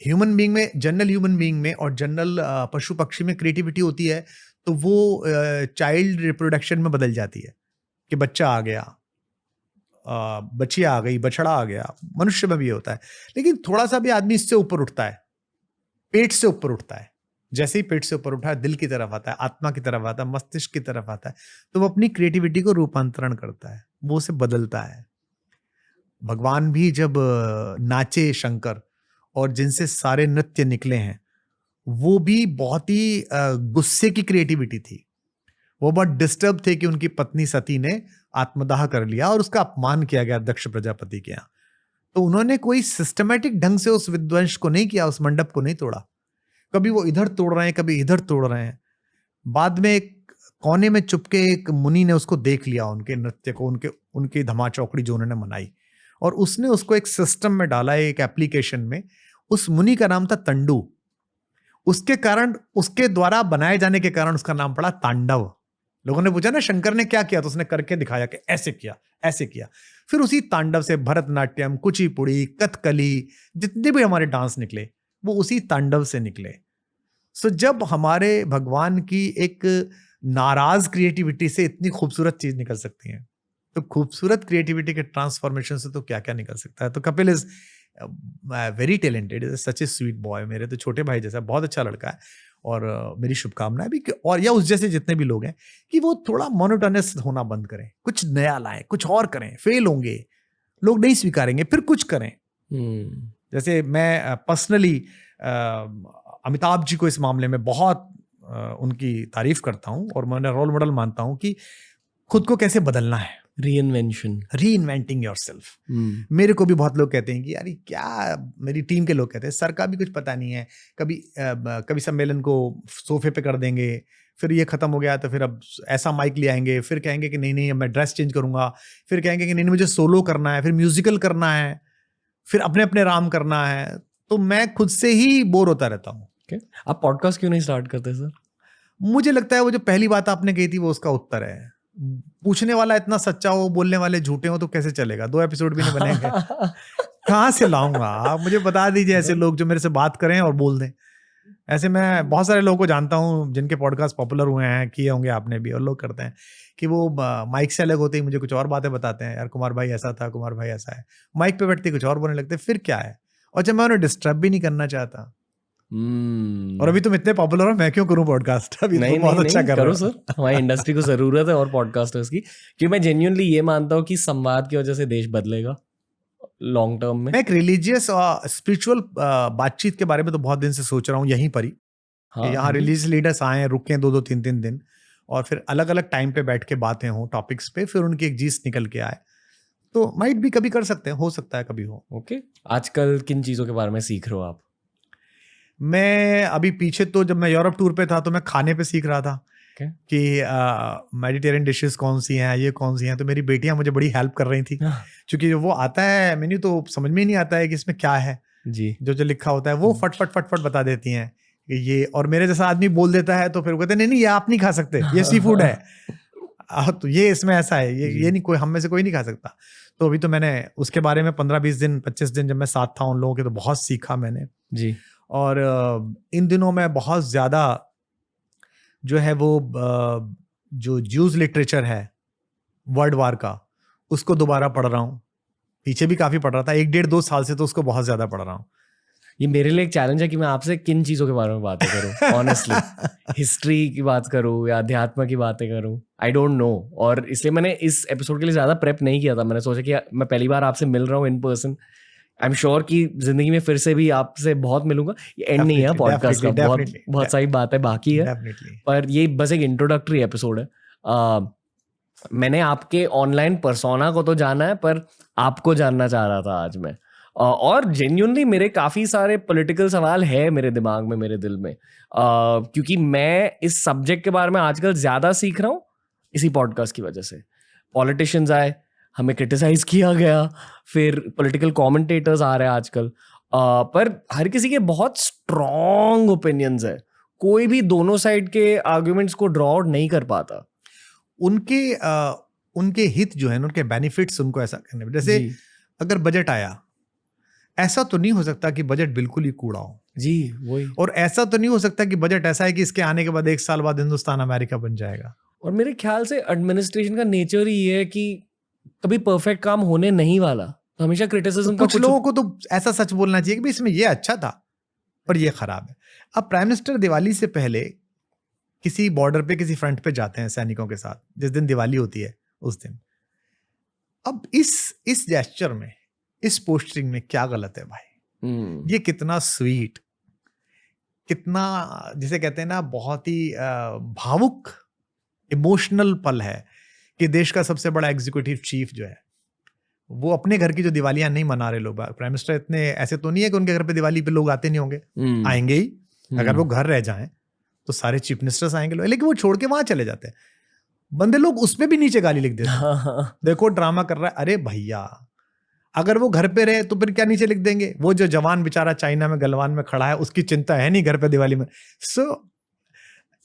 ह्यूमन बीइंग में, जनरल ह्यूमन बीइंग में और जनरल पशु पक्षी में क्रिएटिविटी होती है तो वो चाइल्ड रिप्रोडक्शन में बदल जाती है कि बच्चा आ गया, बच्चियाँ आ गई, बछड़ा आ गया। मनुष्य में भी ये होता है, लेकिन थोड़ा सा भी आदमी इससे ऊपर उठता है, पेट से ऊपर उठता है, जैसे ही पेट से ऊपर उठा है, दिल की तरफ आता है, आत्मा की तरफ आता है, मस्तिष्क की तरफ आता है, तो वो अपनी क्रिएटिविटी को रूपांतरण करता है, वो उसे बदलता है। भगवान भी जब नाचे शंकर, और जिनसे सारे नृत्य निकले हैं, वो भी बहुत ही गुस्से की क्रिएटिविटी थी। वो बहुत डिस्टर्ब थे कि उनकी पत्नी सती ने आत्मदाह कर लिया और उसका अपमान किया गया दक्ष प्रजापति के यहाँ। तो उन्होंने कोई सिस्टमैटिक ढंग से उस विध्वंस को नहीं किया, उस मंडप को नहीं तोड़ा। कभी वो इधर तोड़ रहे हैं, कभी इधर तोड़ रहे हैं। बाद में एक कोने में चुपके एक मुनि ने उसको देख लिया, उनके नृत्य को, उनकी धमा चौकड़ी जो उन्होंने मनाई, और उसने उसको एक सिस्टम में डाला, एक एप्लीकेशन में। उस मुनि का नाम था तंडु। उसके कारण, उसके द्वारा बनाए जाने के कारण उसका नाम पड़ा तांडव। लोगों ने पूछा ना शंकर ने क्या किया, तो उसने करके दिखाया कि ऐसे किया, ऐसे किया। फिर उसी तांडव से भरतनाट्यम, कुचिपुड़ी, कथकली, जितने भी हमारे डांस निकले वो उसी तांडव से निकले। सो जब हमारे भगवान की एक नाराज क्रिएटिविटी से इतनी खूबसूरत चीज निकल सकती है, तो खूबसूरत क्रिएटिविटी के ट्रांसफॉर्मेशन से तो क्या क्या निकल सकता है। तो Kapil is very talented, is such A sweet boy, मेरे तो छोटे भाई जैसा बहुत अच्छा लड़का है। और मेरी शुभकामनाएं भी, और या उस जैसे जितने भी लोग हैं, कि वो थोड़ा मोनोटोनस होना बंद करें, कुछ नया लाएं, कुछ और करें। फेल होंगे, लोग नहीं स्वीकारेंगे, फिर कुछ करें। जैसे मैं पर्सनली अमिताभ जी को इस मामले में बहुत उनकी तारीफ करता हूं, और मैं रोल मॉडल मानता हूं कि खुद को कैसे बदलना है, रीइन्वेंटिंग योरसेल्फ। मेरे को भी बहुत लोग कहते हैं कि यार क्या, मेरी टीम के लोग कहते हैं सर का भी कुछ पता नहीं है, कभी सम्मेलन को सोफे पे कर देंगे, फिर ये खत्म हो गया तो फिर अब ऐसा माइक ले आएंगे, फिर कहेंगे कि नहीं मैं ड्रेस चेंज करूंगा, फिर कहेंगे कि नहीं मुझे सोलो करना है, फिर म्यूजिकल करना है, फिर अपने अपने राम करना है। तो मैं खुद से ही बोर होता रहता हूँ। आप पॉडकास्ट क्यों नहीं स्टार्ट करते सर? मुझे लगता है वो जो पहली बात आपने कही थी वो उसका उत्तर है। पूछने वाला इतना सच्चा हो, बोलने वाले झूठे हो, तो कैसे चलेगा? 2 एपिसोड भी नहीं बनेंगे। कहाँ से लाऊंगा? आप मुझे बता दीजिए ऐसे लोग जो मेरे से बात करें और बोल दें। ऐसे मैं बहुत सारे लोगों को जानता हूँ जिनके पॉडकास्ट पॉपुलर हुए हैं, किए होंगे आपने भी, और लोग करते हैं कि वो माइक से अलग होते ही मुझे कुछ और बातें बताते हैं, यार कुमार भाई ऐसा था, कुमार भाई ऐसा है। माइक पे बैठते ही कुछ और बोलने लगते हैं, फिर क्या है? और जब मैं उन्हें डिस्टर्ब भी नहीं करना चाहता, और अभी तुम इतने पॉपुलर हो, मैं क्यों करूं पॉडकास्ट? अभी नहीं, तुम बहुत नहीं, अच्छा नहीं, कर करो रहे हो। सर, हमारी इंडस्ट्री को जरूरत है और पॉडकास्टर्स की, क्योंकि मैं जेन्युइनली ये मानता हूँ कि संवाद की वजह से देश बदलेगा लॉन्ग टर्म में। मैं एक रिलीजियस और स्पिरिचुअल बातचीत के बारे में तो बहुत दिन से सोच रहा हूँ यहीं पर ही, हाँ, यहाँ रिलीजियस लीडर्स आए, रुके 2-2 3-3 दिन, और फिर अलग अलग टाइम पे बैठ के बातें हों टॉपिक्स पे, फिर उनकी एक जीस निकल के आए, तो माइट भी कभी कर सकते हैं, हो सकता है कभी हो। ओके, आजकल किन चीजों के बारे में सीख रहे हो आप? मैं अभी पीछे तो जब मैं यूरोप टूर पे था तो मैं खाने पे सीख रहा था Okay. कि मेडिटेरियन डिशेस कौन सी हैं, ये कौन सी हैं, तो मेरी बेटियां मुझे बड़ी हेल्प कर रही थी, क्योंकि वो आता है मेन्यू तो समझ में ही नहीं आता है कि इसमें क्या है, जी, जो लिखा होता है वो फट फट फट फट बता देती हैं कि ये, और मेरे जैसा आदमी बोल देता है तो फिर वो कहते हैं नहीं नहीं ये आप नहीं खा सकते, ये सी फूड है, तो ये इसमें ऐसा है, ये नहीं, कोई हम में से कोई नहीं खा सकता। तो अभी तो मैंने उसके बारे में 15-20 दिन 25 दिन जब मैं साथ था उन लोगों के, तो बहुत सीखा मैंने जी। और इन दिनों मैं बहुत ज़्यादा जो है वो जो ज्यूज लिटरेचर है वर्ल्ड वार का, उसको दोबारा पढ़ रहा हूँ। पीछे भी काफ़ी पढ़ रहा था, 1-1.5-2 साल से तो उसको बहुत ज़्यादा पढ़ रहा हूँ। ये मेरे लिए एक चैलेंज है कि मैं आपसे किन चीज़ों के बारे में बातें करूँ, ऑनेस्टली। हिस्ट्री की बात करूँ या अध्यात्म की बातें करूँ, आई डोंट नो। और इसलिए मैंने इस एपिसोड के लिए ज़्यादा प्रेप नहीं किया था। मैंने सोचा कि मैं पहली बार आपसे मिल रहा हूँ in person, I am sure कि जिंदगी में फिर से भी आपसे बहुत मिलूंगा। ये एंड नहीं है पॉडकास्ट का, बहुत सारी बातें बाकी है, पर ये बस एक इंट्रोडक्टरी एपिसोड है। मैंने आपके ऑनलाइन पर्सोना को तो जाना है, पर आपको जानना चाह रहा था आज मैं। और जेन्युइनली मेरे काफ़ी सारे पॉलिटिकल सवाल है मेरे दिमाग में, मेरे दिल में, क्योंकि मैं इस सब्जेक्ट के बारे में आजकल ज़्यादा सीख रहा हूँ इसी पॉडकास्ट की वजह से। पॉलिटिशियंस आए, हमें क्रिटिसाइज किया गया, फिर पॉलिटिकल कमेंटेटर्स आ रहे हैं आजकल, पर हर किसी के बहुत स्ट्रॉन्ग ओपिनियंस है। कोई भी दोनों साइड के आर्ग्यूमेंट्स को ड्रॉ आउट नहीं कर पाता। उनके हित जो है, उनके बेनिफिट्स उनको ऐसा करने, जैसे अगर बजट आया, ऐसा तो नहीं हो सकता कि बजट बिल्कुल ही कूड़ा हो जी, वही। और ऐसा तो नहीं हो सकता कि बजट ऐसा है कि इसके आने के बाद 1 साल बाद हिंदुस्तान अमेरिका बन जाएगा। और मेरे ख्याल से एडमिनिस्ट्रेशन का नेचर ही है कि कभी परफेक्ट काम होने नहीं वाला, तो हमेशा क्रिटिसिज्म तो कुछ लोगों को तो ऐसा सच बोलना चाहिए कि इसमें ये अच्छा था और ये खराब है। अब प्राइम मिनिस्टर दिवाली से पहले किसी बॉर्डर पे, किसी फ्रंट पे जाते हैं सैनिकों के साथ, जिस दिन दिवाली होती है उस दिन। अब इस जेस्चर में, इस पोस्टरिंग में क्या गलत है भाई? ये कितना स्वीट, कितना जिसे कहते हैं ना बहुत ही भावुक इमोशनल पल है कि देश का सबसे बड़ा एग्जीक्यूटिव चीफ जो है वो अपने घर की जो दिवालियां नहीं मना रहे लोग। प्राइम मिनिस्टर इतने ऐसे तो नहीं है कि उनके घर पे दिवाली पे लोग आते नहीं होंगे, आएंगे ही। अगर वो घर रह जाएं तो सारे चीफ मिनिस्टर्स आएंगे लोग, लेकिन वो छोड़ के वहां चले जाते हैं। बंदे लोग उसमें भी नीचे गाली लिख देते हैं, देखो ड्रामा कर रहा है। अरे भैया, अगर वो घर पे रहे तो फिर क्या नीचे लिख देंगे? वो जो जवान बेचारा चाइना में गलवान में खड़ा है, उसकी चिंता है नहीं घर पे दिवाली में।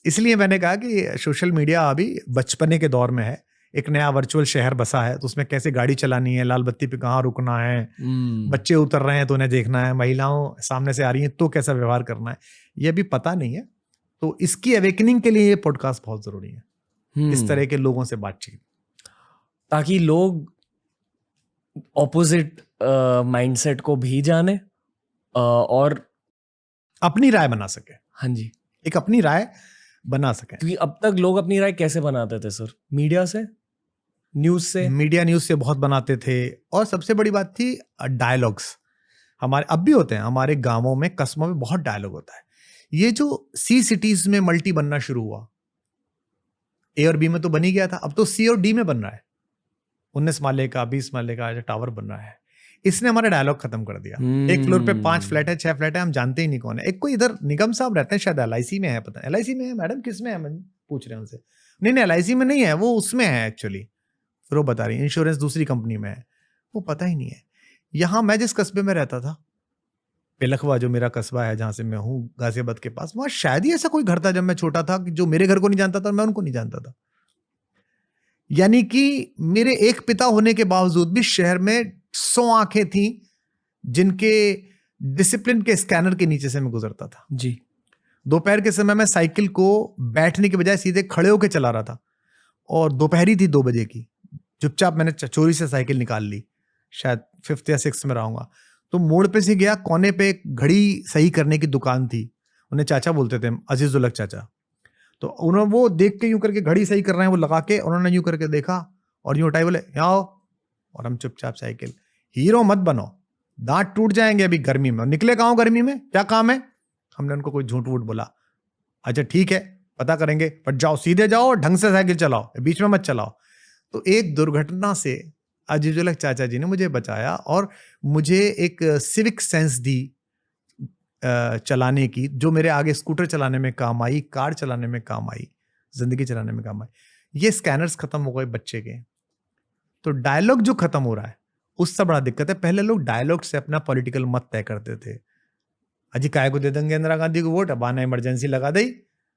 इसलिए मैंने कहा कि सोशल मीडिया अभी बचपने के दौर में है। एक नया वर्चुअल शहर बसा है, तो उसमें कैसे गाड़ी चलानी है, लाल बत्ती पे कहाँ रुकना है, बच्चे उतर रहे हैं तो उन्हें देखना है, महिलाओं सामने से आ रही हैं तो कैसा व्यवहार करना है, ये अभी पता नहीं है। तो इसकी अवेकनिंग के लिए ये पॉडकास्ट बहुत जरूरी है, इस तरह के लोगों से बातचीत, ताकि लोग ऑपोजिट माइंडसेट को भी जाने और अपनी राय बना सके। हाँ जी, एक अपनी राय बना सके। क्योंकि अब तक लोग अपनी राय कैसे बनाते थे सर? मीडिया से, न्यूज से। मीडिया न्यूज से बहुत बनाते थे, और सबसे बड़ी बात थी डायलॉग्स। हमारे अब भी होते हैं, हमारे गांवों में, कस्बों में बहुत डायलॉग होता है। ये जो सी सिटीज में मल्टी बनना शुरू हुआ, ए और बी में तो बन ही गया था, अब तो सी और डी में बन रहा है। 19 माले का, 20 माले का टावर बन रहा है। इसने हमारा डायलॉग खत्म कर दिया। एक फ्लोर पे 5 फ्लैट है, 6 फ्लैट है, हम जानते ही नहीं कौन है। एक कोई इधर निगम साहब रहते हैं, शायद LIC में है, पता नहीं LIC में है मैडम, किस में है, मैं पूछ रहे हैं उनसे। नहीं LIC में नहीं है, वो उसमें है एक्चुअली, फिर वो बता रही है इंश्योरेंस दूसरी कंपनी में है, वो पता ही नहीं है। यहाँ मैं जिस कस्बे में रहता था, पिलखवा जो मेरा कस्बा है जहाँ से मैं हूँ, गाजियाबाद के पास, वहाँ शायद ही ऐसा कोई घर था जब मैं छोटा था जो मेरे घर को नहीं जानता था और मैं उनको नहीं जानता था। यानी कि मेरे एक पिता होने के बावजूद भी शहर में 100 आंखें थीं जिनके डिसिप्लिन के स्कैनर के नीचे से मैं गुजरता था जी। दोपहर के समय में साइकिल को बैठने के बजाय सीधे खड़े होकर चला रहा था, और दोपहरी थी 2 बजे की। चुपचाप मैंने चोरी से साइकिल निकाल ली, शायद 5th या 6th में रहूंगा। तो मोड़ पे से गया, कोने पे एक घड़ी सही करने की दुकान थी, उन्हें चाचा बोलते थे, अजीज उल हक चाचा। तो उन्होंने वो देख के यूं करके घड़ी सही कर रहे हैं, वो लगा के उन्होंने यूं करके देखा और यूं उठाई, बोले यहाँ आओ। और हम चुपचाप साइकिल, हीरो मत बनो, दांत टूट जाएंगे अभी गर्मी में, निकले कहाँ हो गर्मी में, क्या काम है। हमने उनको कोई झूठ वूठ बोला, अच्छा ठीक है पता करेंगे, पर जाओ सीधे जाओ, ढंग से साइकिल चलाओ, बीच में मत चलाओ। तो एक दुर्घटना से अजीजुल हक चाचा जी ने मुझे बचाया और मुझे एक सिविक सेंस दी चलाने की, जो मेरे आगे स्कूटर चलाने में काम आई, कार चलाने में काम आई, जिंदगी चलाने में काम आई। ये स्कैनर्स खत्म हो गए बच्चे के, तो डायलॉग जो खत्म हो रहा है उससे बड़ा दिक्कत है। पहले लोग डायलॉग से अपना पॉलिटिकल मत तय करते थे, अजी काय को दे देंगे इंदिरा गांधी को वोट, अब आना इमरजेंसी लगा दी,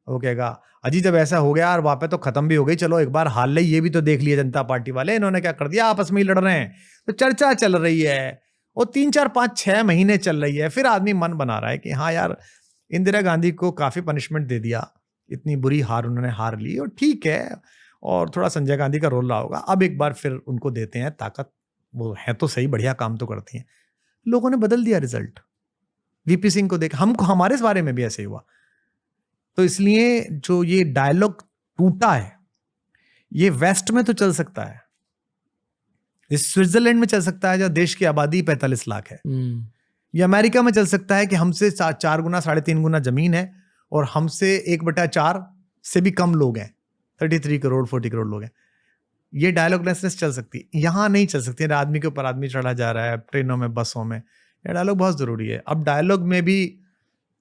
वो कहेगा अजी जब ऐसा हो गया और वहां पे तो खत्म भी हो गई, चलो एक बार हाल ले, ये भी तो देख लिया जनता पार्टी वाले, इन्होंने क्या कर दिया, आपस में ही लड़ रहे हैं। तो चर्चा चल रही है, वो 3, 4, 5, 6 महीने चल रही है, फिर आदमी मन बना रहा है कि हाँ यार इंदिरा गांधी को काफी पनिशमेंट दे दिया, इतनी बुरी हार उन्होंने हार ली, और ठीक है, और थोड़ा संजय गांधी का रोल रहा होगा, अब एक बार फिर उनको देते हैं ताकत, वो है तो सही, बढ़िया काम तो करती हैं। लोगों ने बदल दिया रिजल्ट। वीपी सिंह को देख, हमको हमारे बारे में भी ऐसे ही हुआ। तो इसलिए जो ये डायलॉग टूटा है, ये वेस्ट में तो चल सकता है, ये स्विट्जरलैंड में चल सकता है जहाँ देश की आबादी 45 लाख है, ये अमेरिका में चल सकता है कि हमसे 4 गुना 3.5 गुना जमीन है और हमसे 1/4 से भी कम लोग हैं, 33 करोड़ 40 करोड़ लोग हैं। ये डायलॉगलेसनेस चल सकती है, यहाँ नहीं चल सकती है। आदमी के ऊपर आदमी चढ़ा जा रहा है, ट्रेनों में, बसों में, ये डायलॉग बहुत जरूरी है। अब डायलॉग में भी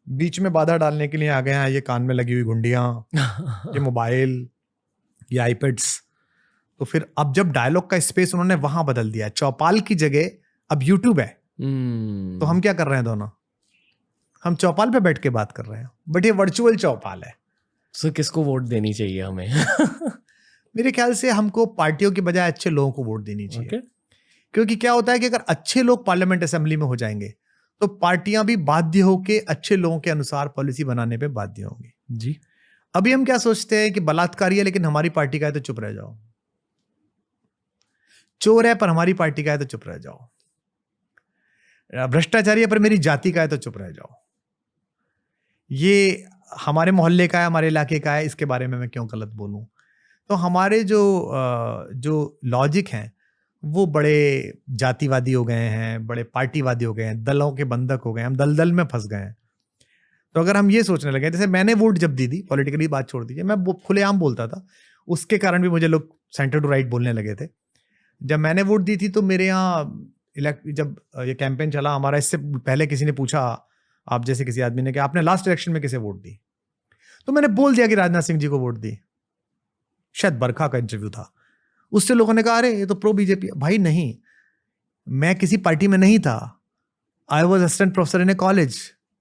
बीच में बाधा डालने के लिए आ गए हैं ये कान में लगी हुई घुंडियां, ये मोबाइल, ये आईपैड्स। तो फिर अब जब डायलॉग का स्पेस उन्होंने वहां बदल दिया है, चौपाल की जगह अब यूट्यूब है, तो हम क्या कर रहे हैं दोनों, हम चौपाल पे बैठ के बात कर रहे हैं, बट ये वर्चुअल चौपाल है। सो किसको वोट देनी चाहिए हमें? मेरे ख्याल से हमको पार्टियों के बजाय अच्छे लोगों को वोट देनी चाहिए। क्योंकि क्या होता है कि अगर अच्छे लोग पार्लियामेंट असेंबली में हो जाएंगे तो पार्टियां भी बाध्य होकर अच्छे लोगों के अनुसार पॉलिसी बनाने पे बाध्य होंगी। जी, अभी हम क्या सोचते हैं कि बलात्कारी है लेकिन हमारी पार्टी का है तो चुप रह जाओ, चोर है पर हमारी पार्टी का है तो चुप रह जाओ, भ्रष्टाचारी है पर मेरी जाति का है तो चुप रह जाओ, ये हमारे मोहल्ले का है, हमारे इलाके का है, इसके बारे में मैं क्यों गलत बोलूं। तो हमारे जो लॉजिक हैं वो बड़े जातिवादी हो गए हैं, बड़े पार्टीवादी हो गए हैं, दलों के बंधक हो गए हैं, हम दलदल में फंस गए हैं। तो अगर हम ये सोचने लगे, जैसे मैंने वोट जब दी थी, पॉलिटिकली बात छोड़ दीजिए, मैं खुलेआम बोलता था, उसके कारण भी मुझे लोग सेंटर टू राइट बोलने लगे थे। जब मैंने वोट दी थी तो मेरे यहाँ जब ये कैंपेन चला हमारा, इससे पहले किसी ने पूछा आप जैसे किसी आदमी ने कि आपने लास्ट इलेक्शन में किसे वोट दी, तो मैंने बोल दिया कि राजनाथ सिंह जी को वोट दी। शायद बरखा का इंटरव्यू था, उससे लोगों ने कहा अरे ये तो प्रो बीजेपी। भाई नहीं, मैं किसी पार्टी में नहीं था, I was assistant professor in A college,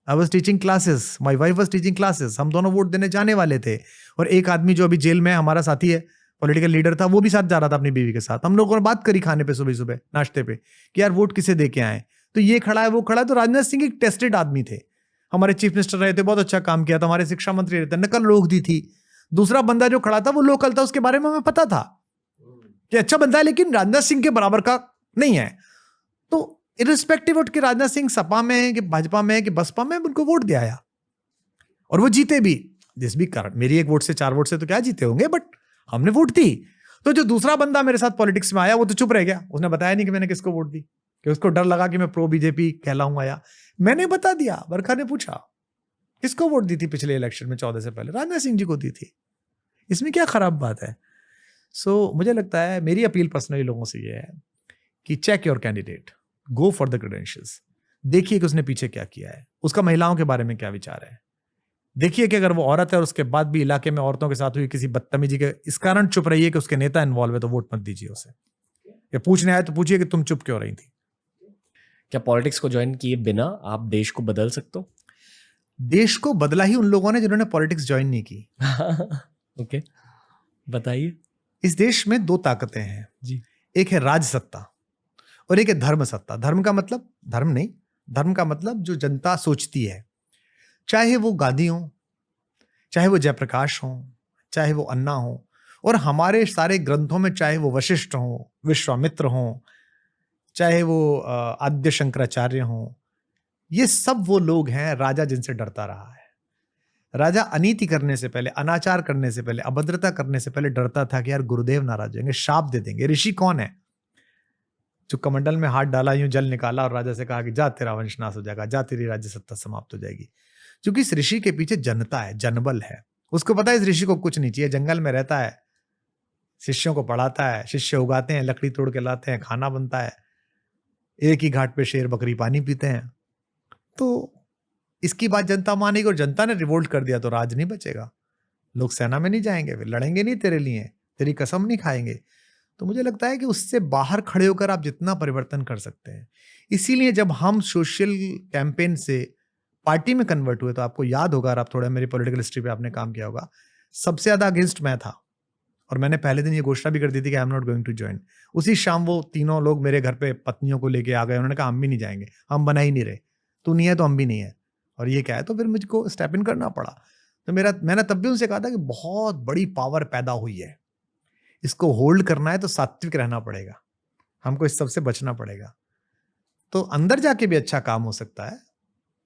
I was teaching classes, my wife was teaching classes, हम दोनों वोट देने जाने वाले थे। और एक आदमी जो अभी जेल में हमारा साथी है, पॉलिटिकल लीडर था, वो भी साथ जा रहा था अपनी बीवी के साथ। हम लोगों ने बात करी खाने पे, सुबह सुबह नाश्ते पे, कि यार वोट किसे दे के आए, तो ये खड़ा है वो खड़ा है। तो राजनाथ सिंह एक टेस्टेड आदमी थे, हमारे चीफ मिनिस्टर रहे थे, बहुत अच्छा काम किया था, हमारे शिक्षा मंत्री रहे थे, नकल रोक दी थी। दूसरा बंदा जो खड़ा था वो लोकल था, उसके बारे में हमें पता था कि अच्छा बंदा है लेकिन राजनाथ सिंह के बराबर का नहीं है। तो इररिस्पेक्टिव ऑफ कि राजनाथ सिंह सपा में है कि भाजपा में है कि बसपा में, उनको वोट दिया आया और वो जीते भी। जिस भी कारण मेरी 1 वोट से 4 वोट से तो क्या जीते होंगे, बट हमने वोट दी। तो जो दूसरा बंदा मेरे साथ पॉलिटिक्स में आया वो तो चुप रह गया, उसने बताया नहीं कि मैंने किसको वोट दी, कि उसको डर लगा कि मैं प्रो बीजेपी कहलाऊंगा। या मैंने बता दिया, बरखा ने पूछा किसको वोट दी थी पिछले इलेक्शन में 14 से पहले, राजनाथ सिंह जी को दी थी। इसमें क्या खराब बात है। सो मुझे लगता है, मेरी अपील पर्सनली लोगों से ये है कि check your candidate, go for the credentials, देखिए कि उसने पीछे क्या किया है, उसका महिलाओं के बारे में क्या विचार है, देखिए कि अगर वो औरत है और उसके बाद भी इलाके में औरतों के साथ हुई किसी बदतमीजी के इस कारण चुप रही है कि उसके नेता इन्वॉल्व है, तो वोट मत दीजिए उसे। या पूछने आए तो पूछिए कि तुम चुप क्यों रही थी। क्या पॉलिटिक्स को ज्वाइन किए बिना आप देश को बदल सकते हो? देश को बदला ही उन लोगों ने जिन्होंने पॉलिटिक्स ज्वाइन नहीं की। ओके, बताइए। इस देश में 2 ताकतें हैं जी, एक है राज सत्ता और एक है धर्म सत्ता। धर्म का मतलब धर्म नहीं, धर्म का मतलब जो जनता सोचती है, चाहे वो गांधी हो, चाहे वो जयप्रकाश हों, चाहे वो अन्ना हों, और हमारे सारे ग्रंथों में चाहे वो वशिष्ठ हों, विश्वामित्र हों, चाहे वो आद्य शंकराचार्य हों, ये सब वो लोग हैं राजा जिनसे डरता रहा है। राजा अनीति करने से पहले, अनाचार करने से पहले, अभद्रता करने से पहले डरता था कि यार गुरुदेव नाराज होंगे, शाप दे देंगे। ऋषि कौन है? जो कमंडल में हाथ डाला, यूं जल निकाला और राजा से कहा कि जा तेरा वंश नाश हो जाएगा, जा तेरी राज्य सत्ता समाप्त हो जाएगी। क्योंकि इस ऋषि के पीछे जनता है, जनबल है। उसको पता है इस ऋषि को कुछ नहीं चाहिए, जंगल में रहता है, शिष्यों को पढ़ाता है, शिष्य उगाते हैं, लकड़ी तोड़ के लाते हैं, खाना बनता है, एक ही घाट पे शेर बकरी पानी पीते हैं। तो इसकी बात जनता मानेगी, और जनता ने रिवोल्ट कर दिया तो राज नहीं बचेगा। लोग सेना में नहीं जाएंगे, फिर लड़ेंगे नहीं तेरे लिए, तेरी कसम नहीं खाएंगे। तो मुझे लगता है कि उससे बाहर खड़े होकर आप जितना परिवर्तन कर सकते हैं। इसीलिए जब हम सोशल कैंपेन से पार्टी में कन्वर्ट हुए, तो आपको याद होगा, और आप थोड़ा मेरी पॉलिटिकल हिस्ट्री पे आपने काम किया होगा, सबसे ज्यादा अगेंस्ट मैं था, और मैंने पहले दिन ये घोषणा भी कर दी थी कि I am not going to join. उसी शाम वो तीनों लोग मेरे घर पे पत्नियों को लेके आ गए, उन्होंने कहा हम भी नहीं जाएंगे, हम बना ही नहीं रहे, तू नहीं है तो हम भी नहीं है, और ये क्या है। तो फिर मुझको स्टेप इन करना पड़ा। तो मैंने तब भी उनसे कहा था कि बहुत बड़ी पावर पैदा हुई है, इसको होल्ड करना है तो सात्विक रहना पड़ेगा, हमको इस सब से बचना पड़ेगा। तो अंदर जाके भी अच्छा काम हो सकता है,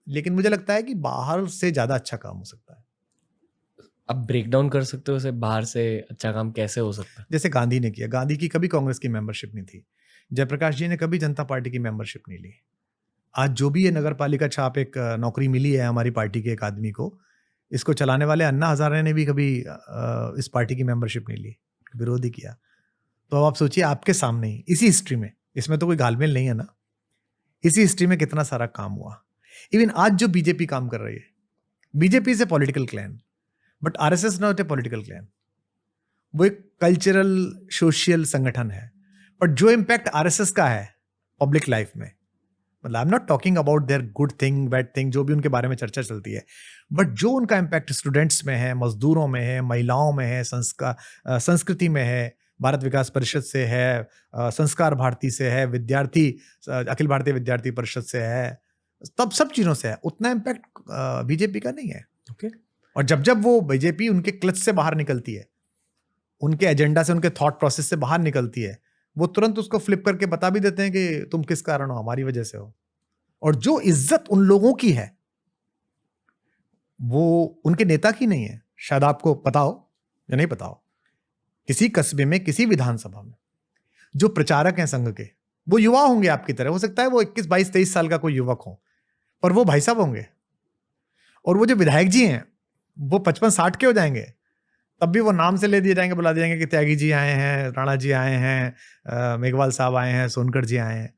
लेकिन मुझे लगता है कि बाहर से ज्यादा अच्छा काम हो सकता है। अब ब्रेक डाउन कर सकते हो उसे, बाहर से अच्छा काम कैसे हो सकता है? जैसे गांधी ने किया। गांधी की कभी कांग्रेस की मेंबरशिप नहीं थी, जयप्रकाश जी ने कभी जनता पार्टी की मेंबरशिप नहीं ली। आज जो भी ये नगर पालिका छाप एक नौकरी मिली है हमारी पार्टी के एक आदमी को, इसको चलाने वाले अन्ना हजारे ने भी कभी इस पार्टी की मेंबरशिप नहीं ली, विरोध ही किया। तो अब आप सोचिए, आपके सामने ही इसी हिस्ट्री में, इसमें तो कोई घालमेल नहीं है ना, इसी हिस्ट्री में कितना सारा काम हुआ। इवन आज जो बीजेपी काम कर रही है, बीजेपी से political clan, but RSS not a political clan, वो एक कल्चरल सोशल संगठन है। बट जो इम्पैक्ट आरएसएस का है पब्लिक लाइफ में, मतलब आई am not talking about their good thing bad thing, जो भी उनके बारे में चर्चा चलती है, बट जो उनका इम्पैक्ट स्टूडेंट्स में है, मजदूरों में है, महिलाओं में है, संस्कृति में है, भारत विकास परिषद से है, संस्कार भारती से है, विद्यार्थी अखिल भारतीय विद्यार्थी परिषद से है, तब सब चीजों से है, उतना इम्पैक्ट बीजेपी का नहीं है। ओके। और जब जब वो बीजेपी उनके क्लच से बाहर निकलती है, उनके एजेंडा से, उनके थॉट प्रोसेस से बाहर निकलती है, वो तुरंत उसको फ्लिप करके बता भी देते हैं कि तुम किस कारण हो, हमारी वजह से हो। और जो इज्जत उन लोगों की है वो उनके नेता की नहीं है। शायद आपको पता हो या नहीं पता हो, किसी कस्बे में, किसी विधानसभा में जो प्रचारक हैं संघ के, वो युवा होंगे आपकी तरह, हो सकता है वो 21, 22, 23 साल का कोई युवक हो, पर वो भाई साहब होंगे। और वो जो विधायक जी हैं वो 55, 60 के हो जाएंगे, तब भी वो नाम से ले दिए जाएंगे, बुला दिए जाएंगे कि त्यागी जी आए हैं, राणा जी आए हैं, मेघवाल साहब आए हैं, सोनकर जी आए हैं।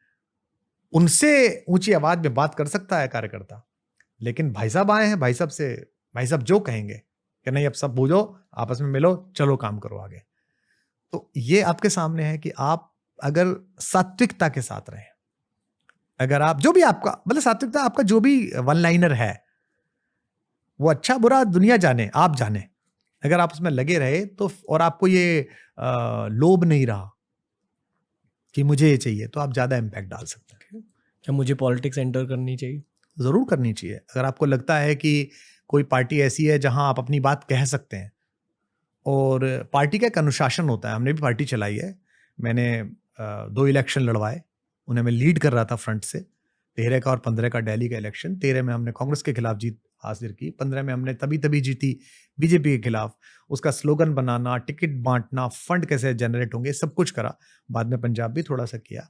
उनसे ऊंची आवाज में बात कर सकता है कार्यकर्ता, लेकिन भाई साहब आए हैं, भाई साहब से, भाई साहब जो कहेंगे कि नहीं अब सब बूझो, आपस में मिलो, चलो काम करो आगे। तो ये आपके सामने है कि आप अगर सात्विकता के साथ रहें, अगर आप जो भी आपका, मतलब सात्विकता आपका जो भी वन लाइनर है, वो अच्छा बुरा दुनिया जाने, आप जाने, अगर आप उसमें लगे रहे तो, और आपको ये लोभ नहीं रहा कि मुझे ये चाहिए, तो आप ज्यादा इम्पैक्ट डाल सकते हैं। क्या मुझे पॉलिटिक्स एंटर करनी चाहिए? जरूर करनी चाहिए। अगर आपको लगता है कि कोई पार्टी ऐसी है जहां आप अपनी बात कह सकते हैं, और पार्टी का एक अनुशासन होता है, हमने भी पार्टी चलाई है, मैंने 2 इलेक्शन लड़वाए, उन्हें मैं लीड कर रहा था फ्रंट से, 13 का और 15 का दिल्ली का इलेक्शन। 13 में हमने कांग्रेस के खिलाफ जीत हासिल की, 15 में हमने तभी जीती बीजेपी के खिलाफ। उसका स्लोगन बनाना, टिकट बांटना, फंड कैसे जनरेट होंगे, सब कुछ करा। बाद में पंजाब भी थोड़ा सा किया।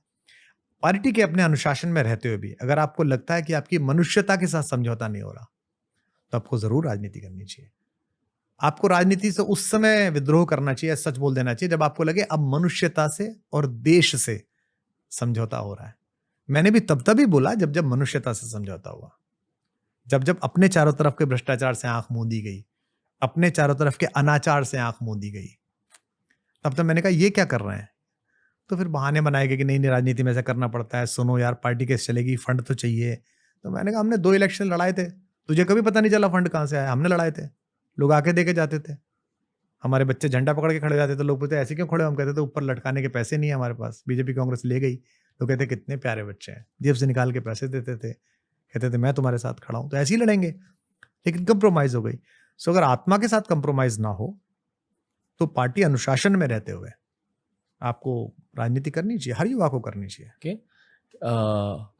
पार्टी के अपने अनुशासन में रहते हुए भी अगर आपको लगता है कि आपकी मनुष्यता के साथ समझौता नहीं हो रहा, तो आपको जरूर राजनीति करनी चाहिए। आपको राजनीति से उस समय विद्रोह करना चाहिए, सच बोल देना चाहिए, जब आपको लगे अब मनुष्यता से और देश से समझौता हो रहा है। मैंने भी तभी बोला जब मनुष्यता से समझौता हुआ, जब अपने चारों तरफ के भ्रष्टाचार से आंख मूंदी गई, अपने चारों तरफ के अनाचार से आंख मूंदी गई, तब तक मैंने कहा ये क्या कर रहे हैं। तो फिर बहाने बनाए गए कि नहीं राजनीति में ऐसा करना पड़ता है, सुनो यार पार्टी कैसे चलेगी, फंड तो चाहिए। तो मैंने कहा हमने 2 इलेक्शन लड़ाए थे, तुझे कभी पता नहीं चला फंड कहाँ से आया, हमने लड़ाए थे, लोग आके देके जाते थे, हमारे बच्चे झंडा पकड़ के खड़े जाते थे, लोग पूछते ऐसे क्यों खड़े, हम कहते थे ऊपर लटकाने के पैसे नहीं है हमारे पास, बीजेपी कांग्रेस ले गई। तो कहते कितने प्यारे बच्चे हैं, जेब से निकाल के पैसे देते थे, कहते थे मैं तुम्हारे साथ खड़ा हूं, तो ऐसे ही लड़ेंगे। लेकिन कंप्रोमाइज हो गई। सो अगर आत्मा के साथ कंप्रोमाइज ना हो तो पार्टी अनुशासन में रहते हुए आपको राजनीति करनी चाहिए, हर युवा को करनी चाहिए। ओके,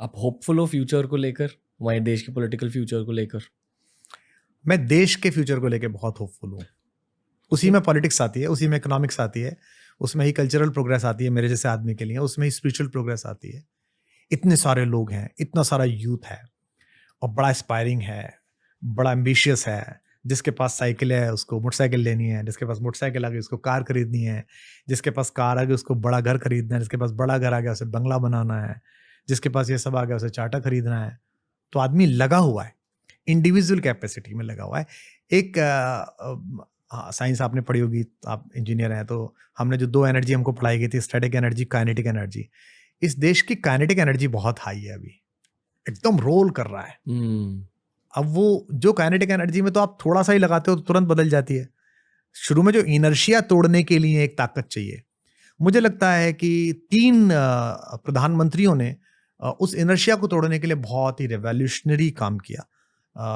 आप होपफुल हो फ्यूचर को लेकर, हमारे देश के पॉलिटिकल फ्यूचर को लेकर? मैं देश के फ्यूचर को लेकर बहुत होपफुल हूँ। उसी में पॉलिटिक्स आती है, उसी में इकोनॉमिक्स आती है, उसमें ही कल्चरल प्रोग्रेस आती है मेरे जैसे आदमी के लिए, उसमें ही स्पिरिचुअल प्रोग्रेस आती है। इतने सारे लोग हैं, इतना सारा यूथ है और बड़ा एस्पायरिंग है, बड़ा एम्बिशियस है। जिसके पास साइकिल है उसको मोटरसाइकिल लेनी है, जिसके पास मोटरसाइकिल आ गई उसको कार खरीदनी है, जिसके पास कार आ गई उसको बड़ा घर खरीदना है, जिसके पास बड़ा घर आ गया उसे बंगला बनाना है, जिसके पास ये सब आ गया उसे चार्टर खरीदना है। तो आदमी लगा हुआ है, इंडिविजुअल कैपेसिटी में लगा हुआ है। एक साइंस आपने पढ़ी होगी, आप इंजीनियर हैं, तो हमने जो 2 एनर्जी हमको पढ़ाई गई थी, स्टैटिक एनर्जी, काइनेटिक एनर्जी। इस देश की काइनेटिक एनर्जी बहुत हाई है, अभी एकदम रोल कर रहा है। अब वो जो काइनेटिक एनर्जी में तो आप थोड़ा सा ही लगाते हो तो तुरंत बदल जाती है। शुरू में जो इनर्शिया तोड़ने के लिए एक ताकत चाहिए। मुझे लगता है कि 3 प्रधानमंत्रियों ने उस इनर्शिया को तोड़ने के लिए बहुत ही रेवोल्यूशनरी काम किया,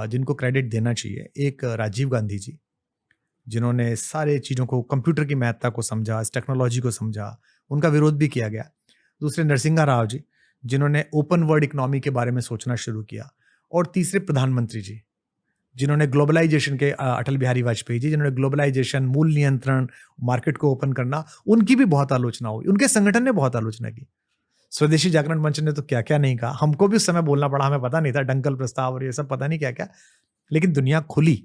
जिनको क्रेडिट देना चाहिए। एक राजीव गांधी जी, जिन्होंने सारे चीज़ों को, कंप्यूटर की महत्ता को समझा, इस टेक्नोलॉजी को समझा, उनका विरोध भी किया गया। दूसरे नरसिंहा राव जी, जिन्होंने ओपन वर्ल्ड इकोनॉमी के बारे में सोचना शुरू किया। और तीसरे प्रधानमंत्री जी, जिन्होंने ग्लोबलाइजेशन के, अटल बिहारी वाजपेयी जी, जिन्होंने ग्लोबलाइजेशन, मूल्य नियंत्रण, मार्केट को ओपन करना, उनकी भी बहुत आलोचना हुई। उनके संगठन ने बहुत आलोचना की। स्वदेशी जागरण मंच ने तो क्या क्या नहीं कहा। हमको भी उस समय बोलना पड़ा, हमें पता नहीं था, डंकल प्रस्ताव और ये सब पता नहीं क्या क्या, लेकिन दुनिया खुली।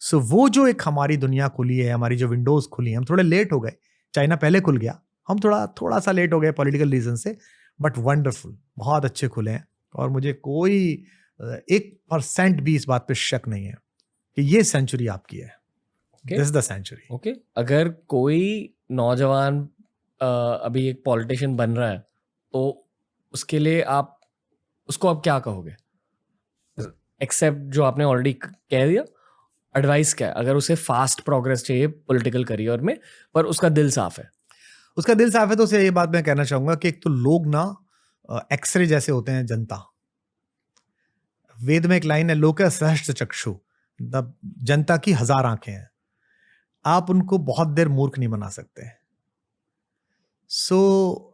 सो वो जो एक हमारी दुनिया खुली है, हमारी जो विंडोज खुली हैं, हम थोड़े लेट हो गए। चाइना पहले खुल गया, हम थोड़ा सा लेट हो गए पॉलिटिकल रीजन से, बट वंडरफुल, बहुत अच्छे खुले हैं। और मुझे कोई 1% भी इस बात पे शक नहीं है कि ये सेंचुरी आपकी है। This is the century. Okay, अगर कोई नौजवान अभी एक पॉलिटिशियन बन रहा है तो उसके लिए आप उसको अब क्या कहोगे, एक्सेप्ट जो आपने ऑलरेडी कह दिया? एडवाइस क्या है अगर उसे फास्ट प्रोग्रेस चाहिए पॉलिटिकल करियर में, पर उसका दिल साफ है? उसका दिल साफ है तो उसे ये बात मैं कहना चाहूंगा कि एक तो लोग ना एक्सरे जैसे होते हैं जनता। वेद में एक लाइन है, लोक सहस्त्र चक्षु, जनता की 1000 आंखें हैं। आप उनको बहुत देर मूर्ख नहीं बना सकते। सो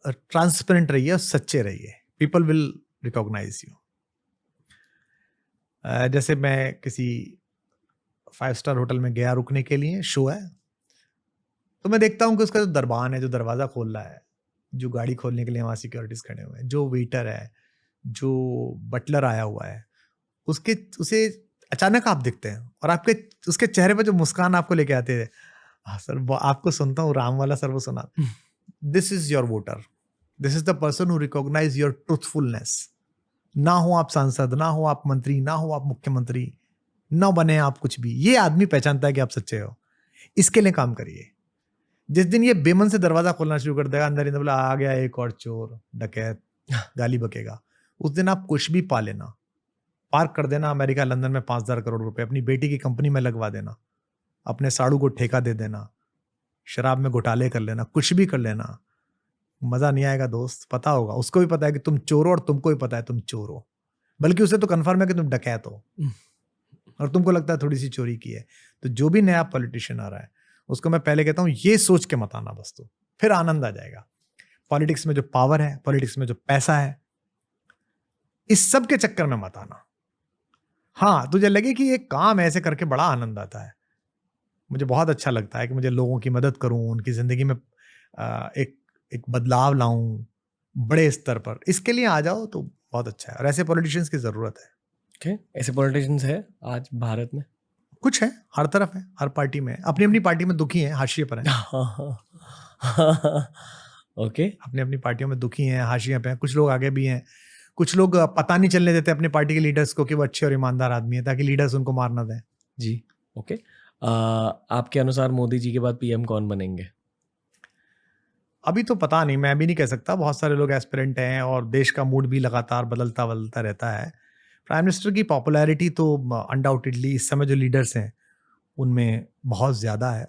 ट्रांसपेरेंट रहिए, सच्चे रहिए, पीपल विल रिकॉग्नाइज यू। जैसे मैं किसी 5 स्टार होटल में गया रुकने के लिए, शो है, तो मैं देखता हूँ कि उसका जो दरबान है, जो दरवाजा खोल रहा है, जो गाड़ी खोलने के लिए वहाँ सिक्योरिटीज खड़े हुए हैं, जो वेटर है, जो बटलर आया हुआ है, उसे अचानक आप दिखते हैं और आपके उसके चेहरे पर जो मुस्कान आपको लेके आते हैं, हाँ सर, वो आपको सुनता हूँ, राम वाला सर वो सुना, this is your voter, this is the person who recognize your truthfulness. ना हो आप सांसद, ना हो आप मंत्री, ना हो आप मुख्यमंत्री, ना बने आप कुछ भी, ये आदमी पहचानता है कि आप सच्चे हो। इसके लिए काम करिए। जिस दिन ये बेमन से दरवाजा खोलना शुरू कर देगा, अंदर ही बोला आ गया एक और चोर डकैत, गाली बकेगा, उस दिन आप कुछ भी पा लेना, पार्क कर देना अमेरिका लंदन में 5,000 करोड़ रुपए, अपनी बेटी की कंपनी में लगवा देना, अपने साड़ू को ठेका दे देना, शराब में घोटाले कर लेना, कुछ भी कर लेना, मजा नहीं आएगा दोस्त। पता होगा, उसको भी पता है कि तुम चोर हो और तुमको भी पता है तुम चोर हो, बल्कि उसे तो कन्फर्म है कि तुम डकैत हो और तुमको लगता है थोड़ी सी चोरी की है। तो जो भी नया पॉलिटिशियन आ रहा है उसको मैं पहले कहता हूँ ये सोच के मत आना बस, तो फिर आनंद आ जाएगा। पॉलिटिक्स में जो पावर है, पॉलिटिक्स में जो पैसा है, इस सब के चक्कर में मत आना। हाँ, तुझे लगे कि ये काम ऐसे करके बड़ा आनंद आता है, मुझे बहुत अच्छा लगता है कि मुझे लोगों की मदद करूं, उनकी जिंदगी में एक बदलाव लाऊं बड़े स्तर पर, इसके लिए आ जाओ तो बहुत अच्छा है। और ऐसे पॉलिटिशियंस की जरूरत है। Okay. ऐसे पॉलिटिशियंस है आज भारत में? कुछ है, हर तरफ है, हर पार्टी में, अपनी अपनी पार्टी में दुखी हैं, हाशिए पर हैं। ओके, अपनी अपनी पार्टियों में दुखी हैं, हाशिए पे हैं। कुछ लोग आगे भी हैं, कुछ लोग पता नहीं चलने देते अपनी पार्टी के लीडर्स को कि वो अच्छे और ईमानदार आदमी है, ताकि लीडर्स उनको मार ना दें। जी, ओके। आपके अनुसार मोदी जी के बाद पीएम कौन बनेंगे? अभी तो पता नहीं, मैं भी नहीं कह सकता, बहुत सारे लोग एस्पिरेंट हैं और देश का मूड भी लगातार बदलता रहता है। प्राइम मिनिस्टर की पॉपुलैरिटी तो अनडाउटेडली इस समय जो लीडर्स हैं उनमें बहुत ज़्यादा है।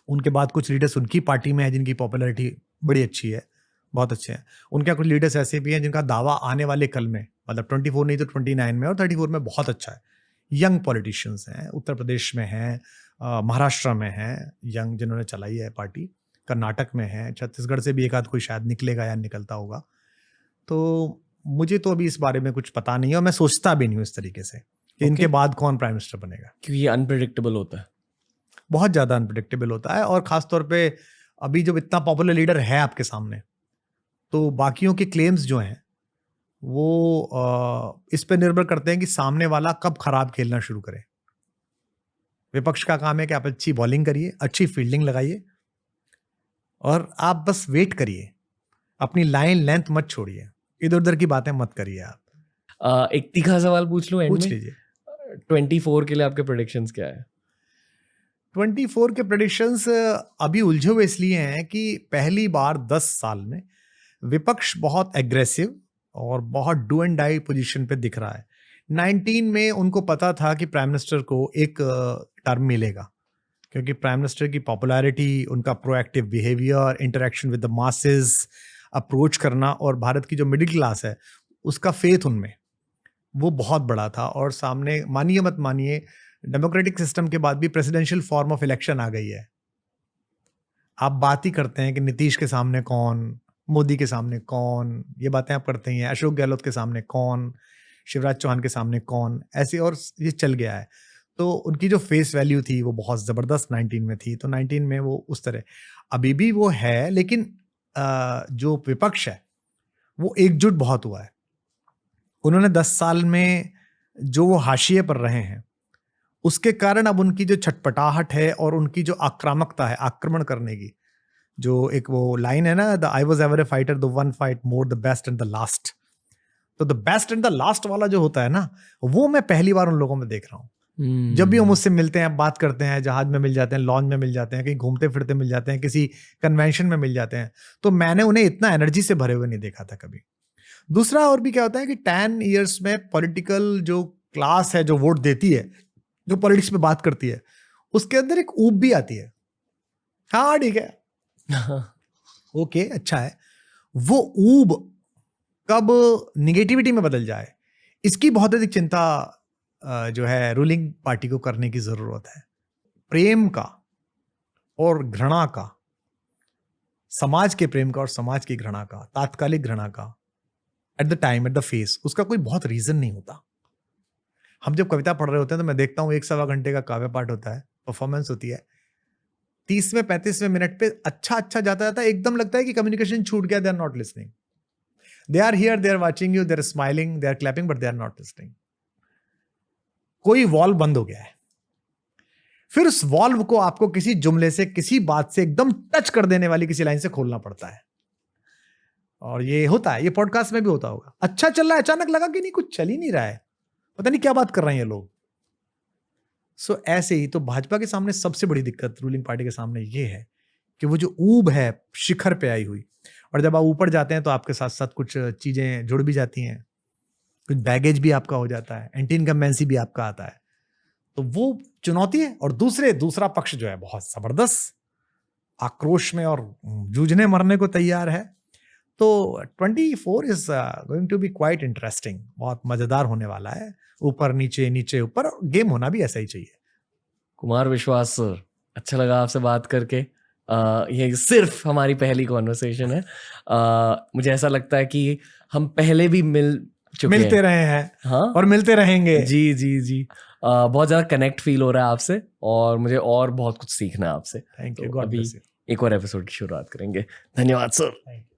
उनके बाद कुछ लीडर्स उनकी पार्टी में है जिनकी पॉपुलैरिटी बड़ी अच्छी है, बहुत अच्छे हैं। उनके कुछ लीडर्स ऐसे भी हैं जिनका दावा आने वाले कल में, मतलब 24 नहीं तो 29 में और 34 में बहुत अच्छा है। यंग पॉलिटिशियंस हैं, उत्तर प्रदेश में हैं, महाराष्ट्र में हैं यंग जिन्होंने चलाई है पार्टी, कर्नाटक में है, छत्तीसगढ़ से भी एक आध कोई शायद निकलेगा या निकलता होगा। तो मुझे तो अभी इस बारे में कुछ पता नहीं है और मैं सोचता भी नहीं हूँ इस तरीके से कि इनके बाद कौन प्राइम मिनिस्टर बनेगा, क्योंकि ये अनप्रेडिक्टेबल होता है, बहुत ज़्यादा अनप्रेडिक्टेबल होता है। और ख़ासतौर पे अभी जब इतना पॉपुलर लीडर है आपके सामने, तो बाकियों के क्लेम्स जो हैं वो इस पे निर्भर करते हैं कि सामने वाला कब खराब खेलना शुरू करे। विपक्ष का काम है कि आप अच्छी बॉलिंग करिए, अच्छी फील्डिंग लगाइए और आप बस वेट करिए, अपनी लाइन लेंथ मत छोड़िए, इधर उधर की बातें मत करिए आप। एक तीखा सवाल पूछ लूं एंड पूछ में? लीजिए। 24 के लिए आपके प्रेडिक्शंस क्या है? 24 के प्रेडिक्शंस अभी उलझे हुए इसलिए हैं कि पहली बार 10 साल में विपक्ष बहुत एग्रेसिव और बहुत डू एंड डाई पोजीशन पे दिख रहा है। 19 में उनको पता था कि प्राइम मिनिस्टर को एक टर्म मिलेगा, क्योंकि प्राइम मिनिस्टर की पॉपुलैरिटी, उनका proactive behaviour, interaction with the masses, approach करना और भारत की जो मिडिल क्लास है उसका फेथ उनमें वो बहुत बड़ा था। और सामने मानिए मत मानिए, डेमोक्रेटिक सिस्टम के बाद भी प्रेसिडेंशियल फॉर्म ऑफ इलेक्शन आ गई है। आप बात ही करते हैं कि नीतीश के सामने कौन, मोदी के सामने कौन, ये बातें आप करते ही हैं, अशोक गहलोत के सामने कौन, शिवराज चौहान के सामने कौन, ऐसे और ये चल गया है। तो उनकी जो फेस वैल्यू थी वो बहुत ज़बरदस्त 19 में थी, तो 19 में वो उस तरह अभी भी वो है, लेकिन जो विपक्ष है वो एकजुट बहुत हुआ है। उन्होंने 10 साल में जो वो हाशिए पर रहे हैं उसके कारण अब उनकी जो छटपटाहट है और उनकी जो आक्रामकता है आक्रमण करने की, जो एक वो लाइन है ना, the I was ever a fighter, the one fight more, the best and the last. तो the best and the last वाला जो होता है ना, वो मैं पहली बार उन लोगों में देख रहा हूँ। जब भी वो मुझसे मिलते हैं, बात करते हैं, जहाज में मिल जाते हैं, लॉन्च में मिल जाते हैं, कहीं घूमते फिरते मिल जाते हैं, किसी कन्वेंशन में मिल जाते हैं, तो मैंने उन्हें इतना एनर्जी से भरे हुए नहीं देखा था कभी। दूसरा और भी क्या होता है कि 10 ईयर्स में पॉलिटिकल जो क्लास है जो वोट देती है, जो पॉलिटिक्स पे बात करती है, उसके अंदर एक ऊब भी आती है। हाँ ठीक है, ओके अच्छा है। वो ऊब कब निगेटिविटी में बदल जाए, इसकी बहुत अधिक चिंता जो है रूलिंग पार्टी को करने की जरूरत है। प्रेम का और घृणा का, समाज के प्रेम का और समाज की घृणा का, तात्कालिक घृणा का, at the time, at the face, उसका कोई बहुत रीजन नहीं होता। हम जब कविता पढ़ रहे होते हैं तो मैं देखता हूँ 1-1.25 घंटे का काव्य पाठ होता है, परफॉर्मेंस होती है, 30वें 35वें मिनट पे अच्छा जाता जाता एकदम लगता है कि कम्युनिकेशन छूट गया, they are not listening, they are here, they are watching you, they are smiling, they are clapping, but they are not listening. कोई वॉल्व बंद हो गया है। फिर उस वॉल्व को आपको किसी जुमले से, किसी बात से एकदम टच कर देने वाली किसी लाइन से खोलना पड़ता है। और ये होता है, ये पॉडकास्ट में भी होता होगा। अच्छा चल रहा है, अचानक लगा कि नहीं, कुछ चल ही नहीं रहा है, पता नहीं क्या बात कर रहे हैं ये लोग। सो ऐसे ही तो भाजपा के सामने सबसे बड़ी दिक्कत रूलिंग पार्टी के सामने ये है कि वो जो ऊब है शिखर पे आई हुई, और जब आप ऊपर जाते हैं तो आपके साथ साथ कुछ चीजें जुड़ भी जाती हैं, कुछ बैगेज भी आपका हो जाता है, एंटी इनकम्बेंसी भी आपका आता है, तो वो चुनौती है। और दूसरा पक्ष जो है बहुत जबरदस्त आक्रोश में और जूझने मरने को तैयार है। तो 24 is going to be quite interesting, बहुत मजेदार होने वाला है। ऊपर नीचे, नीचे ऊपर, गेम होना भी ऐसा ही चाहिए। कुमार विश्वास सर, अच्छा लगा आपसे बात करके। ये सिर्फ हमारी पहली कॉन्वर्सेशन है। मुझे ऐसा लगता है कि हम पहले भी मिलते रहे हैं, हाँ, और मिलते रहेंगे। जी जी जी। बहुत ज़्यादा कनेक्ट फील हो रहा है आपसे, और मुझे और बहुत कुछ सीखना है आपसे। थैंक यू, तो गॉड अभी ब्लेस यू। एक और एपिसोड की शुरुआत करेंगे। धन्यवाद सर।